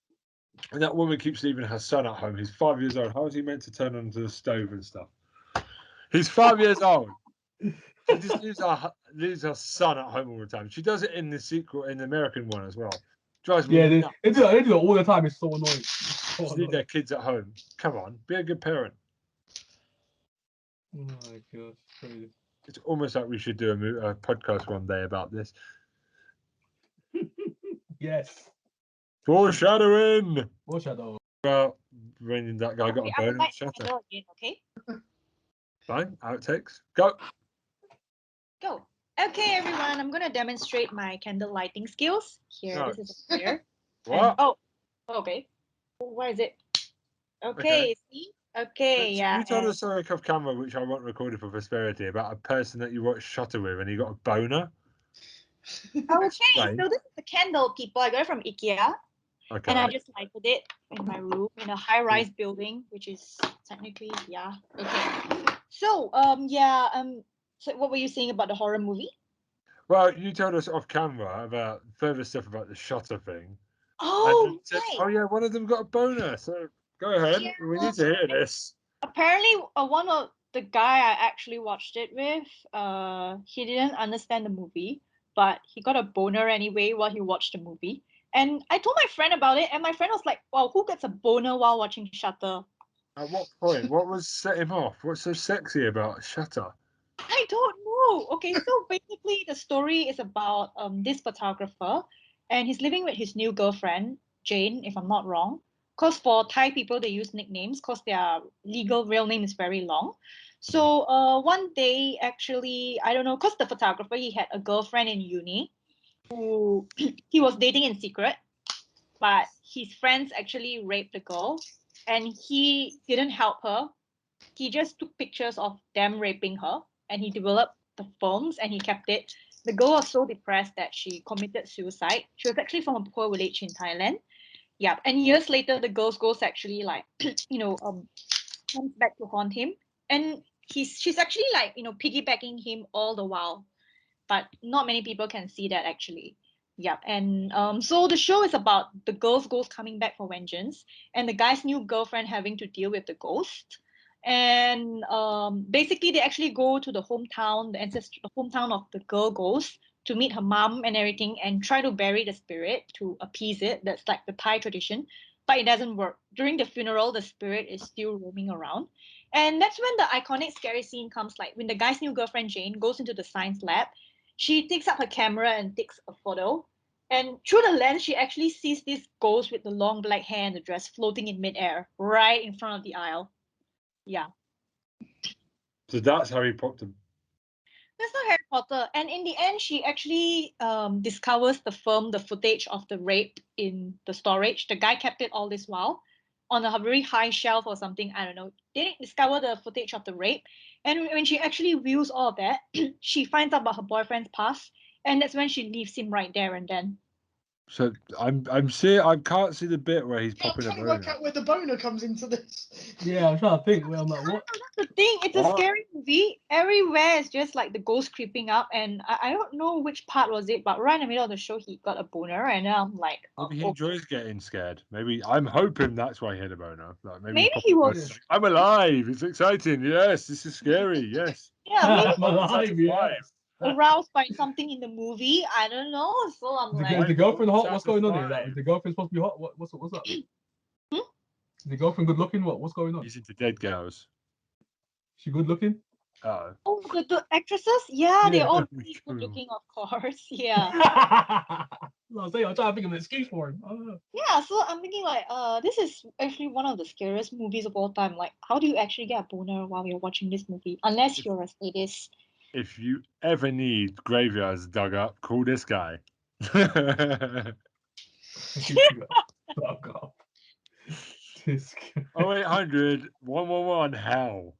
And that woman keeps leaving her son at home. He's 5 years old. How is he meant to turn onto the stove and stuff? He's 5 years old. She just leaves her son at home all the time. She does it in the sequel, in the American one as well. Drives me nuts. They do it all the time. It's so annoying. Just leave their kids at home. Come on, be a good parent. Oh my gosh, crazy. It's almost like we should do a podcast one day about this. Yes. Foreshadowing. Foreshadow. Well, when that guy got a bone, shutter. Again, okay. Fine, outtakes. Go. Okay, everyone. I'm gonna demonstrate my candle lighting skills. Here, Nice. this is a prayer. What? Okay. Where is it? Okay. See? Okay, So yeah. you told us something off camera, which I want recorded for prosperity, about a person that you watched Shutter with, and he got a boner. Okay, so this is the candle, people. I got it from IKEA. Okay. And I just lighted it in my room in a high-rise building, which is technically, yeah. Okay. So, so what were you saying about the horror movie? Well, you told us off camera about further stuff about the Shutter thing. Oh, said, right. oh yeah, one of them got a boner. So go ahead. Yeah, We need to hear this. Apparently, one of the guy I actually watched it with, he didn't understand the movie, but he got a boner anyway while he watched the movie. And I told my friend about it, and my friend was like, "Wow, who gets a boner while watching Shutter?" At what point? What was set him off? What's so sexy about Shutter? I don't know. Okay, so basically the story is about this photographer, and he's living with his new girlfriend, Jane, if I'm not wrong. Because for Thai people, they use nicknames because their legal real name is very long. So one day, actually, I don't know, because the photographer, he had a girlfriend in uni who he was dating in secret, but his friends actually raped the girl, and he didn't help her. He just took pictures of them raping her, and he developed the films and he kept it. The girl was so depressed that she committed suicide. She was actually from a poor village in Thailand. Yeah, and years later, the girl's ghost actually comes back to haunt him, and she's actually piggybacking him all the while, but not many people can see that actually. Yeah, and so the show is about the girl's ghost coming back for vengeance, and the guy's new girlfriend having to deal with the ghost. And basically, they actually go to the hometown, the hometown of the girl ghost, to meet her mom and everything and try to bury the spirit to appease it. That's like the Thai tradition. But it doesn't work. During the funeral, the spirit is still roaming around. And that's when the iconic scary scene comes, like when the guy's new girlfriend Jane goes into the science lab. She takes up her camera and takes a photo. And through the lens, she actually sees this ghost with the long black hair and the dress floating in midair right in front of the aisle. Yeah. So that's how he popped him. That's not Harry Potter. And in the end, she actually discovers the footage of the rape in the storage. The guy kept it all this while on a very high shelf or something. I don't know. They didn't discover the footage of the rape. And when she actually views all of that, she finds out about her boyfriend's past. And that's when she leaves him right there and then. So I'm seeing, I can't see the bit where he's Yeah, I'm popping a trying to work boner. out where the boner comes into this. Yeah, I'm trying to think. I'm like, what? That's the thing. It's a What? scary movie. Everywhere is just like the ghost creeping up. And I don't know which part was it, but right in the middle of the show, he got a boner. And then I'm like, Maybe he oh, enjoys getting scared. Maybe I'm hoping that's why he had a boner. Like maybe, Maybe popped he a boner was- saying, I'm alive. It's exciting. Yes, this is scary. Yes. yeah, maybe I'm alive, yes. aroused by something in the movie. I don't know. So I'm Is like, the girlfriend hot? Chapter What's going on here? 5. Like, is the girlfriend supposed to be hot? What's up? Hmm? Is the girlfriend good looking? What's going on? He's into dead girls. She good looking? Oh. oh, the actresses, yeah, they're Yeah. all True. really good looking, of course. Yeah, I'm saying, I'm trying to think of an excuse for him. yeah. So I'm thinking like, this is actually one of the scariest movies of all time. Like, how do you actually get a boner while you're watching this movie? Unless you're a sadist. If you ever need graveyards dug up, call this guy. Fuck off. This guy. 0800 111 hell.